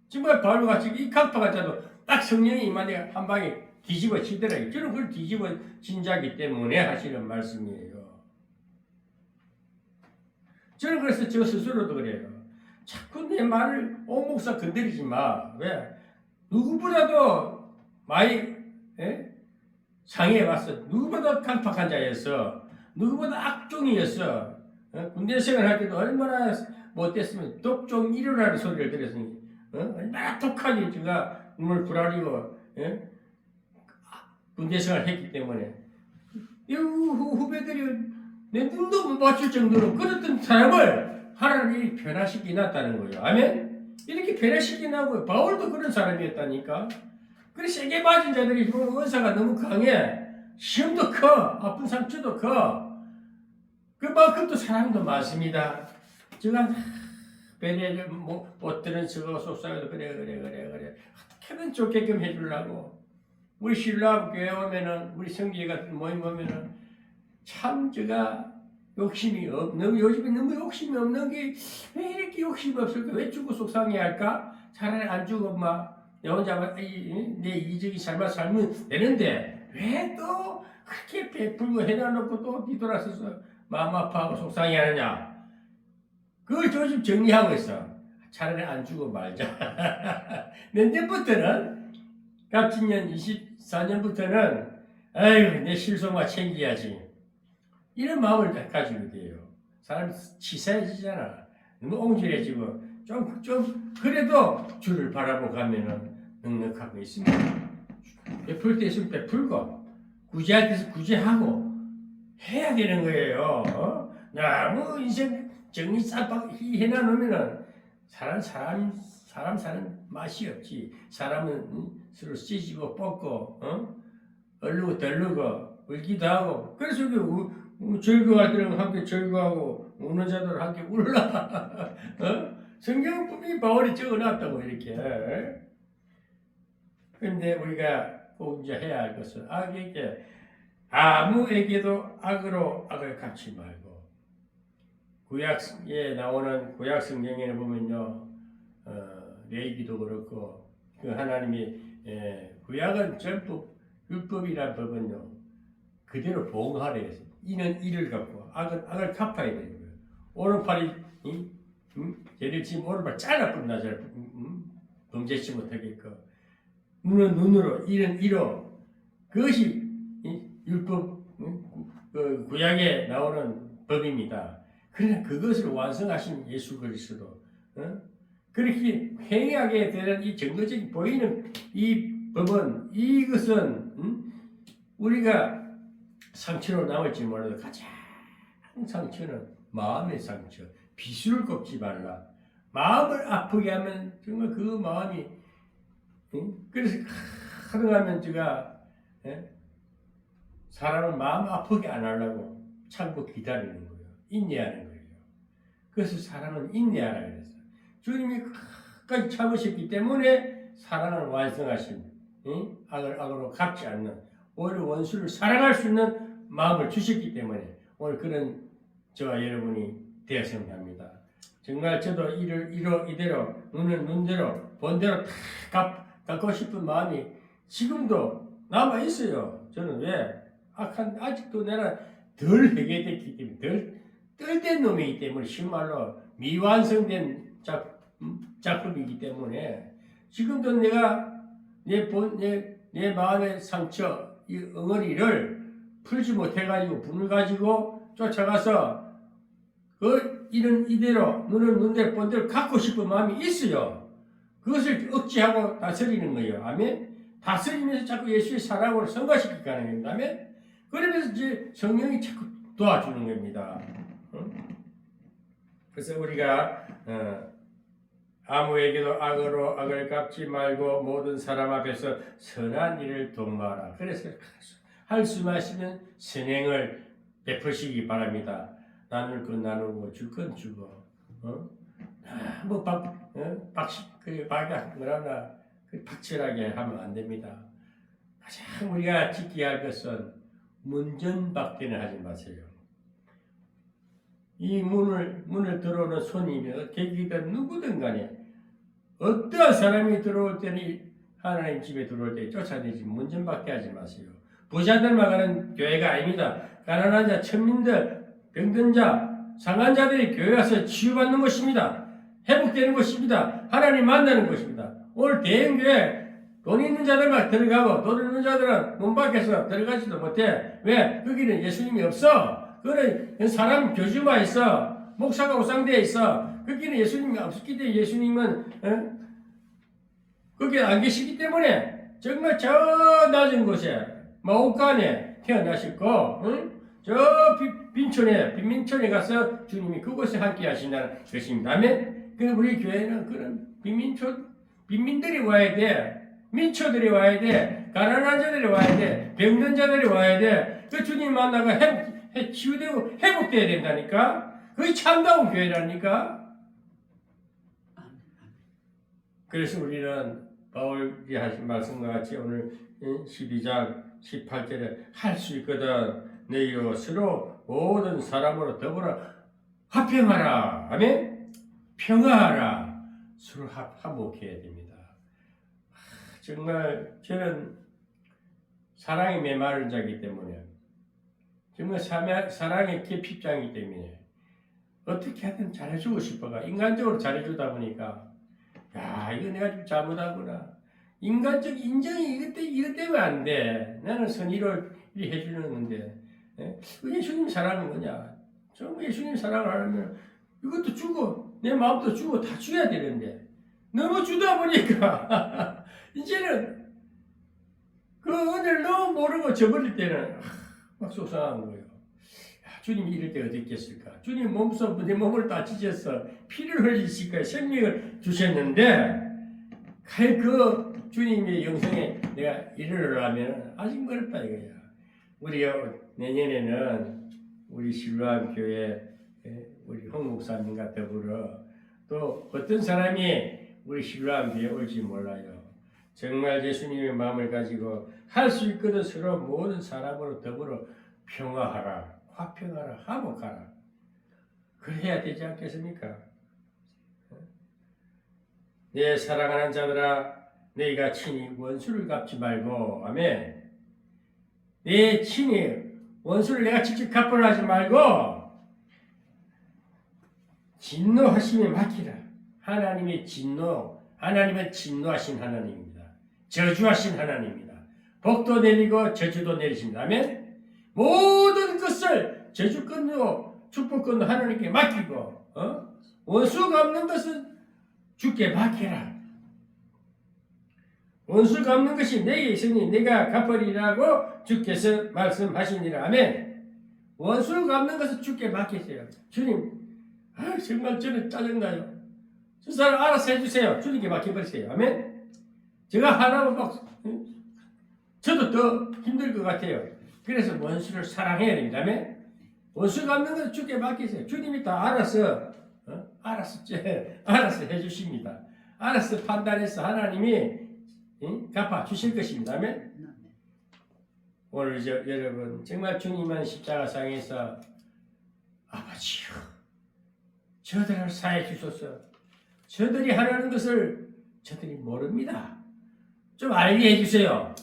정말 바울과 같이 이 강파가자도 딱 성령이 임하니 한 방에 뒤집어지더라고요. 저는 그걸 뒤집어진 자기 때문에 하시는 말씀이에요. 저는 그래서 저 스스로도 그래요. 자꾸 내 말을 옹목사 건드리지 마. 왜? 누구보다도 많이 상해왔어. 누구보다 강팍한 자였어. 누구보다 악종이었어. 군대 생활할 때도 얼마나 못됐으면 독종 일어나는 소리를 들었으니 얼마나 독하게 제가 눈을 부라리고 군대 생활을 했기 때문에 이 후배들이 내 눈도 못 맞출 정도로 그랬던 사람을 하나님이 변화시키놨다는 거예요. 아멘? 이렇게 변화시키나고 바울도 그런 사람이었다니까. 그래서 세게 빠진 자들이 은사가 너무 강해. 시험도 커. 아픈 상처도 커. 그만큼 또 사람도 많습니다. 제가 배려를 못 들은 저거 속삭여도 그래. 어떻게든 좋게끔 해주려고. 우리 신라 교회 오면은 우리 성지 같은 모임 오면은 참 제가 욕심이 없는, 요즘에 너무 욕심이 없는 게 왜 이렇게 욕심이 없을까? 왜 죽고 속상해 할까? 차라리 안 죽어, 내 혼자 내 이적이 살면 되는데 왜 또 그렇게 베풀고 해놔놓고 또 뒤돌아서서 마음 아파하고 속상해 하느냐? 그걸 요즘 정리하고 있어. 차라리 안 죽어 말자. 내년부터는 갑진년 24년부터는 아이고 내 실속만 챙겨야지. 이런 마음을 가지게 돼요. 사람이 치사해지잖아. 너무 옹졸해지고 좀 그래도 주를 바라보고 가면은 넉넉하고 있습니다. 베풀 때 있으면 베풀고 구제할 때 있으면 구제하고 해야 되는 거예요. 너무 인생 정리 싹 해놔놓으면은 사람 사는 맛이 없지. 사람은 서로 찢고 뽑고 얼르고 덜르고 울기도 하고 그래서 즐거워할 때는 함께 즐거워하고 우는 자들 함께 울라. 성경 분명히 바울이 적어놨다고 이렇게. 그런데 우리가 꼭 이제 해야 할 것은 악에게 아무에게도 악으로 악을 갚지 말고 구약에 나오는 구약 성경에 보면요 레위기도 그렇고 그 하나님이 구약은 전부 율법이란 법은요 그대로 봉하래 해서 이는 이를 갖고 악은 악을 갚아야 되는 거예요. 오른팔이 죄를 지면 오른팔 잘라버린다. 범죄치 못하게끔 눈은 눈으로 이는 이로 그것이 율법 그 구약에 나오는 법입니다. 그러나 그것을 완성하신 예수 그리스도 그렇게 행하게 되는 이 증거적인 보이는 이 법은 이것은 우리가 상처로 남을지 몰라도 가장 상처는 마음의 상처. 비수를 꺾지 말라. 마음을 아프게 하면 정말 그 마음이 그래서 가능하면 제가 사람을 마음 아프게 안 하려고 참고 기다리는 거예요. 인내하는 거예요. 그래서 사람은 인내하라 그랬어요. 주님이 끝까지 참으셨기 때문에 사랑을 완성하신 악을 악으로 갚지 않는 오히려 원수를 사랑할 수 있는 마음을 주셨기 때문에 오늘 그런 저와 여러분이 되었으면 합니다. 정말 저도 이대로 눈은 눈대로 본대로 다 갚고 싶은 마음이 지금도 남아 있어요. 저는 왜 아직도 내가 덜 해결됐기 때문에 덜 뜰된 놈이기 때문에 정말로 미완성된 작품이기 때문에 지금도 내가 내 마음의 상처 이 엉어리를 풀지 못해가지고 분을 가지고 쫓아가서 그 이는 이대로 눈은 눈대로 본대로 갖고 싶은 마음이 있어요. 그것을 억제하고 다스리는 거예요. 아멘. 다스리면서 자꾸 예수의 사랑으로 성과시키게 하는 겁니다. 아멘. 그러면서 이제 성령이 자꾸 도와주는 겁니다. 그래서 우리가 아무에게도 악으로 악을 갚지 말고 모든 사람 앞에서 선한 일을 동마하라. 그래서 할 수만 있으면 선행을 베푸시기 바랍니다. 나눌 건 나누고 줄 건 주고 박철하게 하면 안 됩니다. 가장 우리가 지켜야 할 것은 문전박대는 하지 마세요. 이 문을 들어오는 손님이 객이든 누구든 간에 어떠한 사람이 들어올 때는 하나님 집에 들어올 때 쫓아내지 문전박대하지 마세요. 부자들만 가는 교회가 아닙니다. 가난한 자, 천민들, 병든 자, 상한 자들이 교회 와서 치유받는 것입니다. 회복되는 것입니다. 하나님 만나는 것입니다. 오늘 대형교회 돈 있는 자들만 들어가고 돈 있는 자들은 문 밖에서 들어가지도 못해. 왜? 거기는 예수님이 없어. 그거는 사람 교주만 있어. 목사가 우상대에 있어. 거기는 예수님이 없기 때문에 예수님은 거기 안 계시기 때문에 정말 저 낮은 곳에 마옥간에 태어나셨고 저 빈민촌에 가서 주님이 그곳에 함께 하신다는 것입니다. 아멘. 그 우리 교회는 그런 빈민들이 와야 돼. 민초들이 와야 돼. 가난한 자들이 와야 돼. 병든 자들이 와야 돼. 그 주님 만나가 치유되고 회복돼야 된다니까. 그게 참다운 교회라니까. 그래서 우리는 바울이 하신 말씀과 같이 오늘 12장 18절에 할 수 있거든. 너희로 서로 모든 사람으로 더불어 화평하라. 아멘. 평화하라. 서로 화목해야 됩니다. 정말 저는 사랑에 메마른 자이기 때문에 정말 사랑의 계핍자이기 때문에 어떻게 하든 잘해주고 싶어가 인간적으로 잘해주다 보니까 야 이거 내가 좀 잘못하구나. 인간적 인정이 이것 때문에 안 돼. 나는 선의를 해주는 건데 예수님 사랑은 뭐냐. 정말 예수님 사랑을 하려면 이것도 주고 내 마음도 주고 다 줘야 되는데 너무 주다 보니까 이제는 그 은혜를 너무 모르고 저버릴 때는 막 속상한 거예요. 야, 주님이 이럴 때 어디 있겠을까? 주님 몸소 내 몸을 다치셔서 피를 흘리실까 생명을 주셨는데 과연 그 주님의 영성에 내가 이르려면 아직 멀었다 이거야. 우리 내년에는 우리 신루한 교회 우리 홍 목사님과 더불어 또 어떤 사람이 우리 신랑 뒤에 올지 몰라요. 정말 예수님의 마음을 가지고 할 수 있거든 서로 모든 사람으로 더불어 평화하라, 화평하라, 화목하라. 그래야 되지 않겠습니까? 내 사랑하는 자들아, 너희가 친히 원수를 갚지 말고, 아멘. 내 친히 원수를 내가 직접 갚으려 하지 말고 진노하심에 맡기라. 하나님의 진노, 하나님은 진노하신 하나님입니다. 저주하신 하나님입니다. 복도 내리고 저주도 내리십니다. 아멘. 모든 것을 저주권도 축복권도 하나님께 맡기고 원수 갚는 것은 주께 맡기라. 원수 갚는 것이 내게 있으니 내가 갚으리라고 주께서 말씀하시니라. 아멘. 원수 갚는 것은 주께 맡기세요. 주님, 정말 저는 짜증나요. 저 사람 알아서 해주세요. 주님께 맡겨버리세요. 아멘. 제가 하나만 막 저도 더 힘들 것 같아요. 그래서 원수를 사랑해야 됩니다. 아멘. 원수 갚는 것은 주께 맡기세요. 주님이 다 알아서 알아서 해주십니다. 알아서 판단해서 하나님이 갚아 주실 것입니다. 아멘. 오늘 여러분 정말 주님은 십자가상에서 아버지요 저들을 사해 주소서. 저들이 하라는 것을 저들이 모릅니다. 좀 알게 해주세요.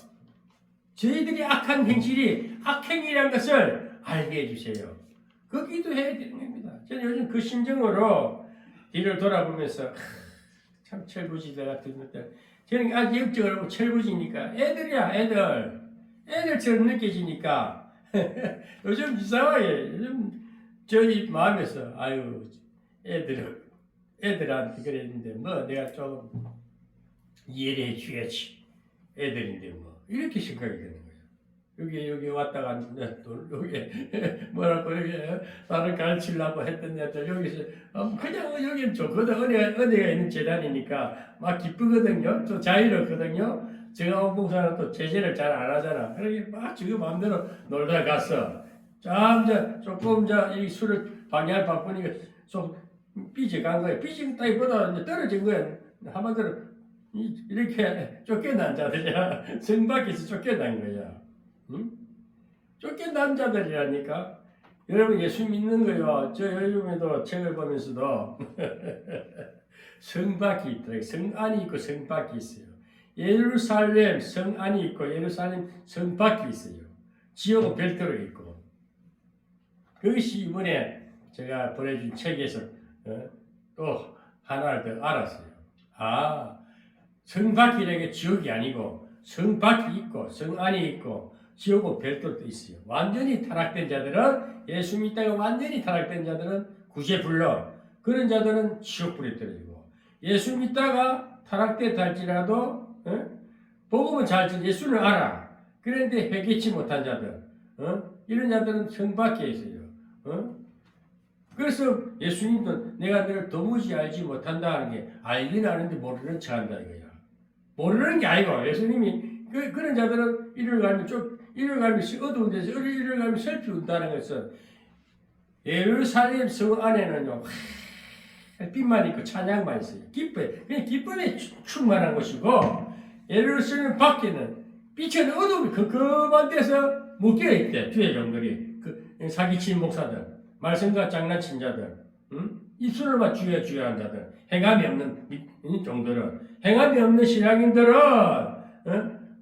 저희들이 악한 행실이 악행이라는 것을 알게 해주세요. 그 기도해야 되는 겁니다. 저는 요즘 그 심정으로 뒤를 돌아보면서 참 철부지들 같은 것들 저는 아주 역적으로 철부지니까 애들이야 애들처럼 느껴지니까 요즘 이상하게 요즘 저희 마음에서 아유 애들한테 그랬는데 뭐 내가 좀 이해를 해주겠지. 애들인데 뭐 이렇게 생각이 되는 거예요. 여기 왔다가 여기 뭐라고 여기 나를 가르치려고 했던 애들 여기서 그냥 여기는 좋거든. 은혜가 있는 재단이니까 막 기쁘거든요. 또 자유롭거든요. 제가 원봉사는 또 제재를 잘 안 하잖아. 그러니까 막 지금 마음대로 놀다 갔어. 조금 이 술을 방향을 바꾸니까 좀 삐져간 거야. 삐진다기보다 이제 떨어진 거야. 한마디로 이렇게 쫓겨난 자들이야. 성 밖에서 쫓겨난 거야. 응? 쫓겨난 자들이라니까. 여러분 예수 믿는 거요. 저 요즘에도 책을 보면서도 성 밖이 있더라고요. 성 안이 있고 성 밖이 있어요. 예루살렘 성 안이 있고 예루살렘 성 밖이 있어요. 지옥은 별도로 있고. 그것이 이번에 제가 보내준 책에서 또 하나를 더 알았어요. 성 밖이라는 게 지옥이 아니고 성 밖이 있고 성 안이 있고 지옥은 별도로 있어요. 완전히 타락된 자들은 예수 믿다가 완전히 타락된 자들은 구제불능 그런 자들은 지옥불에 떨어지고 예수 믿다가 타락됐다 할지라도 복음은 잘 듣고 예수를 알아. 그런데 회개치 못한 자들 이런 자들은 성 밖에 있어요. 그래서 예수님도 내가 너를 도무지 알지 못한다 하는 게 알긴 아는데 모르는 척한다 이거야. 모르는 게 아니고 예수님이 그런 자들은 이를 가면 어두운 데서 이를 가면 슬피 운다는 것은 예루살렘 성 안에는요 빛만 있고 찬양만 있어요. 그냥 기쁨에 충만한 곳이고 예루살렘 밖에는 빛은 어두움이 컴컴한 데서 묶여 있대. 주의 종들이 사기친 목사들 말씀과 장난친 자들 입술로만 주여 한 자들 행함이 없는 종들은 행함이 없는 신앙인들은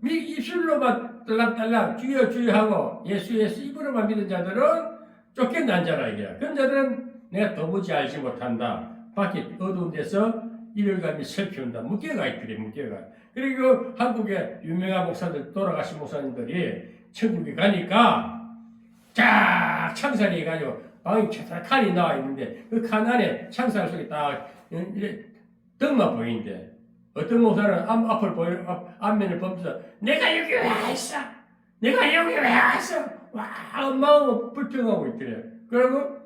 입술로만 딸랑딸랑 주여 하고 예수 입으로만 믿는 자들은 쫓겨난 자라 이게. 그런 자들은 내가 도무지 알지 못한다. 밖에 어두운 데서 일요일감이 슬피운다. 묶여가 있더래 묶여가. 그리고 한국의 유명한 목사들 돌아가신 목사님들이 천국에 가니까 쫙 창살이 해가지고 방이 칸이 나와 있는데 그 칸 안에 창살 속에 딱 등만 보이는데 어떤 목사는 앞면을 보면서 내가 여기 왜 왔어? 내가 여기 왜 왔어? 와 엄마하고 불평하고 있더래. 그리고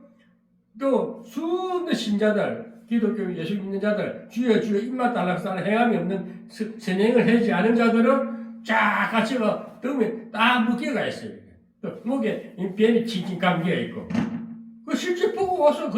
또 수많은 신자들 기독교 예수 믿는 자들 주여 입맛 달락살락 행함이 없는 선행을 하지 않은 자들은 쫙 같이 등에 딱 묶여가 있어요. 또 목에 뱀이 칭칭 감겨 있고 그 실제 보고 와서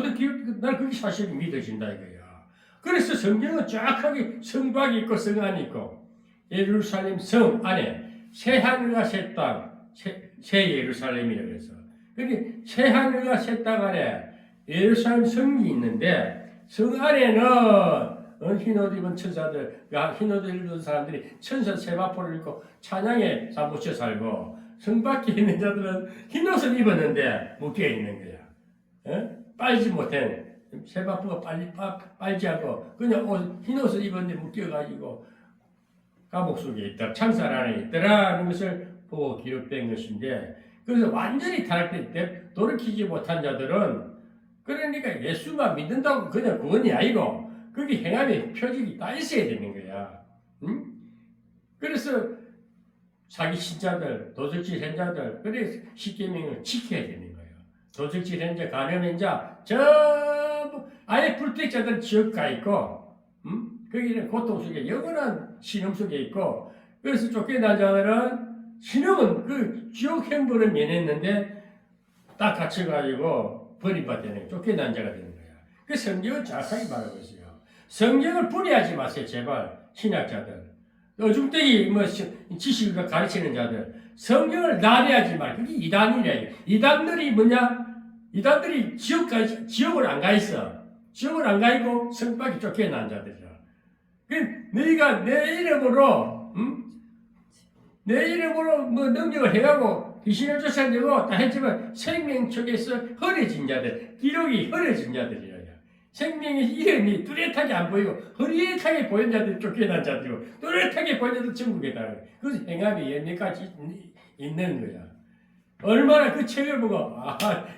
날 그게 사실이 믿어진다 이거야. 그래서 성경은 정확하게 성곽이 있고 성안이 있고 예루살렘 성 안에 새 하늘과 새 땅, 새 예루살렘이라고 그래서. 그게 새 하늘과 새 땅 안에 예루살렘 성이 있는데 성 안에는 흰 옷 입은 천사들, 흰 옷 입은 사람들이 천사 세마포를 입고 찬양에 사무쳐 살고 성 밖에 있는 자들은 흰 옷을 입었는데 묶여 있는 거야. 빨지 못해. 세마포가 빨지 않고 그냥 흰 옷을 입었는데 묶여가지고 감옥 속에 있다. 창살 안에 있더라는 것을 보고 기록된 것인데 그래서 완전히 타락된 돌이키지 못한 자들은 그러니까 예수만 믿는다고 그냥 구원이 아니고 거기 행함의 표적이 다 있어야 되는 거야. 응? 그래서 사기 신자들, 도적질 행자들, 그래서 십계명을 지켜야 되는 거예요. 도적질 행자, 간음 행자, 전부 아예 불택자들 지옥 가 있고, 거기는 고통 속에 영원한 신음 속에 있고, 그래서 쫓겨난 자들은 신음은 그 지옥 행보를 면했는데 딱 갇혀가지고 버림받는 쫓겨난 자가 되는 거야. 그 성경은 정확하게 말하고 있어요. 성경을 분해하지 마세요, 제발. 신학자들. 어중땡이 지식을 가르치는 자들. 성경을 난해하지 말. 그게 이단이래. 이단들이 뭐냐? 이단들이 지옥을 안 가 있어. 지옥을 안 가 있고 성밖에 쫓겨난 자들이라. 너희가 내 이름으로 뭐 능력을 해가고 귀신을 쫓아내고 다 했지만 생명책에서 허려진 자들, 기록이 허려진 자들이라. 생명의 이름이 뚜렷하게 안 보이고 흐릿하게 보이는 자들이 쫓겨난 자들이고 뚜렷하게 보이는 자들 천국에다. 그래서 행함이 연매까지 있는 거야. 얼마나 그 책을 보고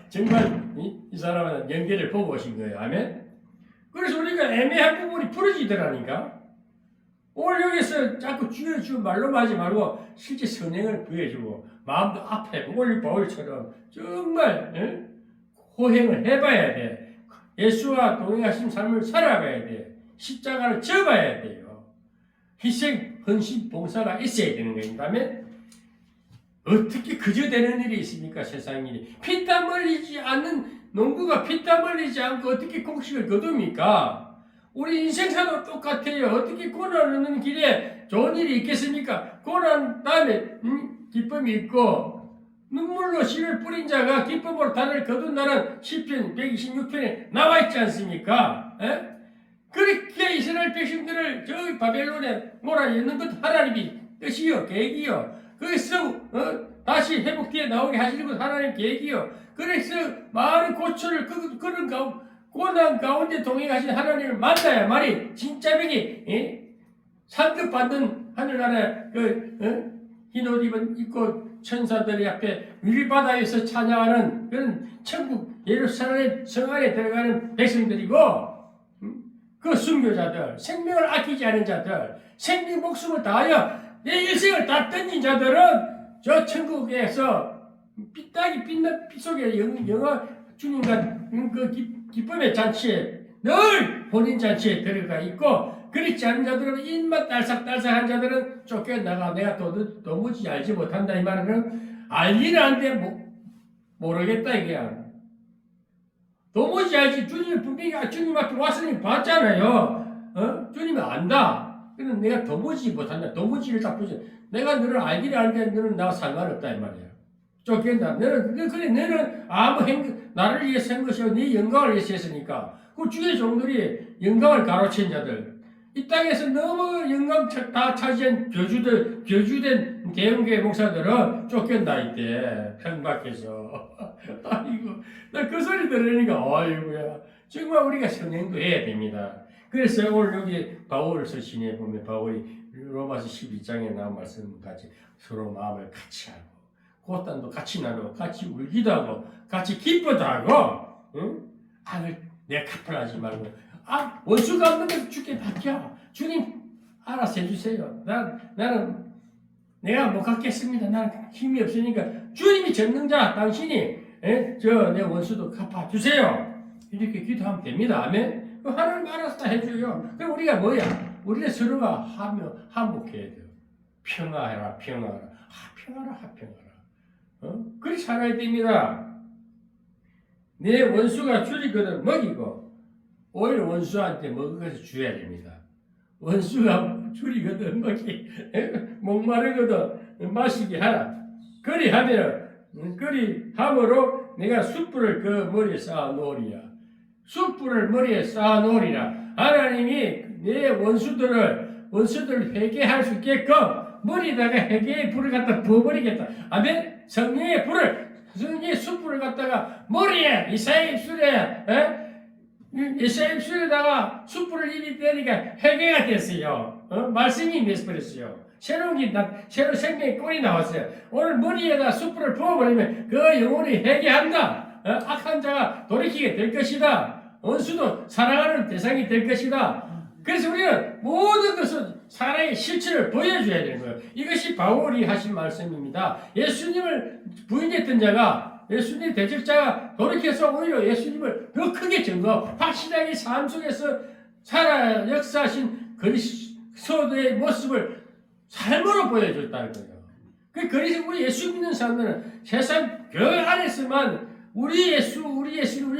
정말 이 사람은 연계를 보고 오신 거예요. 아멘. 그래서 우리가 애매한 부분이 풀어지더라니까. 오늘 여기서 자꾸 주여 말로만 하지 말고 실제 선행을 구해주고 마음도 앞에 오늘 바울처럼 정말 호행을 해봐야 돼. 예수와 동행하신 삶을 살아가야 돼. 십자가를 접어야 돼요. 희생, 헌신, 봉사가 있어야 되는 거예요. 그다음에 어떻게 그저 되는 일이 있습니까? 세상 일이. 피땀 흘리지 않는 농부가 피땀 흘리지 않고 어떻게 곡식을 거둡니까? 우리 인생사도 똑같아요. 어떻게 고난을 얻는 길에 좋은 일이 있겠습니까? 고난 다음에 기쁨이 있고 눈물로 씨를 뿌린 자가 기쁨으로 단을 거둔다는 시편 126편에 나와 있지 않습니까? 에? 그렇게 이스라엘 백성들을 저 바벨론에 몰아넣는 것 하나님이 뜻이요, 계획이요. 그래서 다시 회복되어 나오게 하시는 것 하나님 계획이요. 그래서 많은 고초를 그런 고난 가운데 동행하신 하나님을 만나야만이 진짜 백이 상급받는 하늘나라 흰 옷 입고 천사들이 앞에 위바다에서 찬양하는 그런 천국 예루살렘 성 안에 들어가는 백성들이고 그 순교자들, 생명을 아끼지 않은 자들, 생명 목숨을 다하여 내 일생을 다 던진 자들은 저 천국에서 삐딱이 빛 속에 영화 주님과 그 기쁨의 잔치에 늘 본인 잔치에 들어가 있고 그렇지 않은 자들은 입만 딸싹딸싹한 자들은 쫓겨나가 내가 도무지 알지 못한다 이 말은 알기는 하는데 모르겠다 이게야. 도무지 알지. 주님이 분명히 주님 앞에 왔으니 봤잖아요. 주님이 안다. 그럼 내가 도무지 못한다. 도무지를 딱 보지. 내가 너를 알기는 하는데 너는 나와 상관없다 이 말이야. 쫓긴다. 너는 아무 나를 위해서 한 것이고 네 영광을 위해서 했으니까. 그 주의 종들이 영광을 가로챈 자들. 이 땅에서 너무 영광 다 차지한 교주된 대형교회 목사들은 쫓긴다 이때 평박해서. 아이고 나 그 소리 들으니까 아이고야 정말 우리가 선행도 해야 됩니다. 그래서 오늘 여기 바울 서신에 보면 바울이 로마서 12장에 나온 말씀 같이 서로 마음을 같이 하고 고단도 같이 나누고 같이 울기도 하고 같이 기뻐도 하고 악을 내가 갚으라지 말고 원수가 없는 것을 주께 맡겨. 주님 알아서 해주세요. 나는 내가 못 갚겠습니다. 나는 힘이 없으니까 주님이 전능자 당신이 내 원수도 갚아주세요. 이렇게 기도하면 됩니다. 아멘. 하나님 알아서 다 해줘요. 그럼 우리가 뭐야? 우리는 서로가 화목해야 돼요. 평화해라. 평화라. 평화라. 그렇게 살아야 됩니다. 내 원수가 줄이거든 먹이고 오히려 원수한테 먹을 것을 줘야 됩니다. 원수가 줄이거든 먹이 목마르거든 마시게 하라. 그리 하면 그리 함으로 내가 숯불을 그 머리에 쌓아 놓으리라. 숯불을 머리에 쌓아 놓으리라. 하나님이 내 원수들을 회개할 수 있게끔 머리에다가 회개의 불을 갖다 부어버리겠다. 아멘. 성령의 숯불을 갖다가 머리에 이사야 입술에 이사야 입술에다가 숯불을 입이 되니까 회개가 됐어요. 말씀이 맺어버렸어요. 새로운 생명의 꼴이 나왔어요. 오늘 머리에다 숯불을 부어버리면 그 영혼이 회개한다. 악한 자가 돌이키게 될 것이다. 원수도 사랑하는 대상이 될 것이다. 그래서 우리는 모든 것을 사랑의 실체를 보여줘야 되는 거예요. 이것이 바울이 하신 말씀입니다. 예수님을 부인했던 자가 예수님 대적자가 돌이켜서 오히려 예수님을 더 크게 증거 확실하게 삶 속에서 살아 역사하신 그리스도의 모습을 삶으로 보여줬다는 거예요. 그래서 우리 예수 믿는 사람들은 세상 교회 안에서만 우리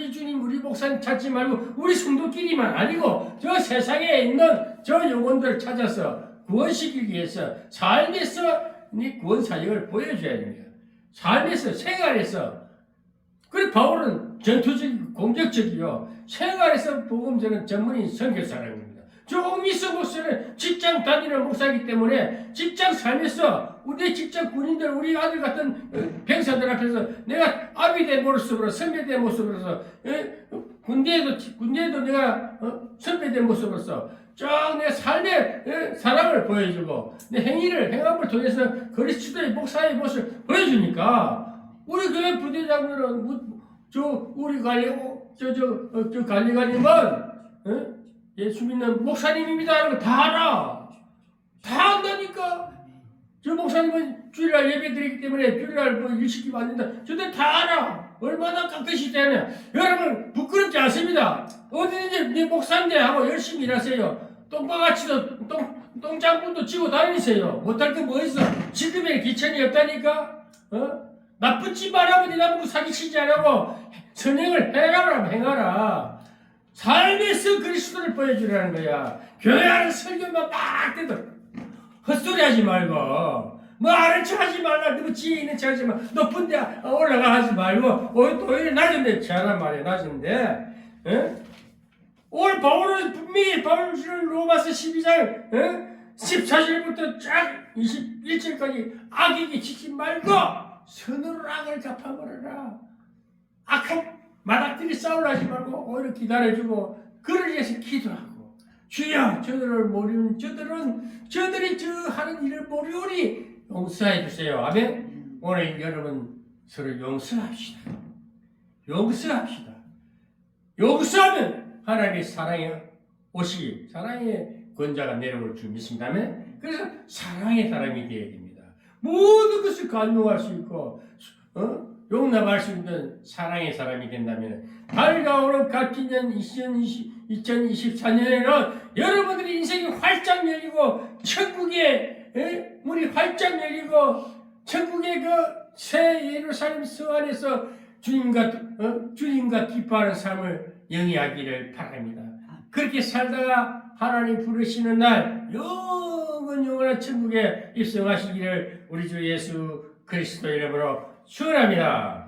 주님, 우리 목사님 찾지 말고 우리 성도끼리만 아니고 저 세상에 있는 저 영혼들을 찾아서 구원시키기 위해서 삶에서 이 구원 사역을 보여줘야 됩니다. 삶에서 생활에서 그래 바울은 전투적이고 공격적이요 생활에서 복음전은 전문인 선교사라는 저 미스 목사는 직장 다니는 목사이기 때문에 직장 삶에서 우리 직장 군인들 우리 아들 같은 병사들 앞에서 내가 아비된 모습으로 선배된 모습으로서 군대에도 내가 선배된 모습으로서 쫙 내 삶의 사랑을 보여주고 내 행함을 통해서 그리스도의 목사의 모습을 보여주니까 우리 교회 부대장들은 우리 관리관님은 예수 믿는 목사님입니다 하는 거 다 알아. 다 안다니까. 저 목사님은 주일날 예배 드리기 때문에 주일날 일시키면 안 된다. 저들 다 알아. 얼마나 깍듯이 되냐. 여러분 부끄럽지 않습니다. 어디든지 네 목사인데 하고 열심히 일하세요. 똥바가치도 똥장군도 지고 다니세요. 못할 게 뭐 있어. 지금의 기천이 없다니까. 나쁜 짓 말하고 나보고 사기치지 않고 선행을 행하라. 삶에서 그리스도를 보여주라는 거야. 교회 안에 설교만 막 때도 헛소리 하지 말고 뭐 아는 척 하지 말라. 누구 지혜 있는 척 하지 마. 높은 데 올라가 하지 말고 오히려 낮은 데 취하란 말이야. 낮은데 오늘 바울은 분명히 바울은 로마서 12장 14절부터 쫙 21절까지 악에게 지지 말고 선으로 악을 갚아버려라. 악한 마닥들이 싸우려 하지 말고 오히려 기다려주고 그를 위해서 기도하고 주여 저들을 모르는 저들이 저 하는 일을 모르오니 용서해 주세요. 아멘. 오늘 여러분 서로 용서합시다. 용서하면 하나님의 사랑의 오시기 사랑의 권자가 내려올 줄 믿습니다. 아멘. 그래서 사랑의 사람이 되어야 됩니다. 모든 것을 간용할 수 있고 용납할 수 있는 사랑의 사람이 된다면 밝아오는 같은 년 2024년에는 여러분들의 인생이 활짝 열리고 천국의 문이 활짝 열리고 천국의 그 새 예루살렘 성 안에서 주님과 기뻐하는 삶을 영위하기를 바랍니다. 그렇게 살다가 하나님 부르시는 날 영원한 천국에 입성하시기를 우리 주 예수 그리스도 이름으로 축원합니다.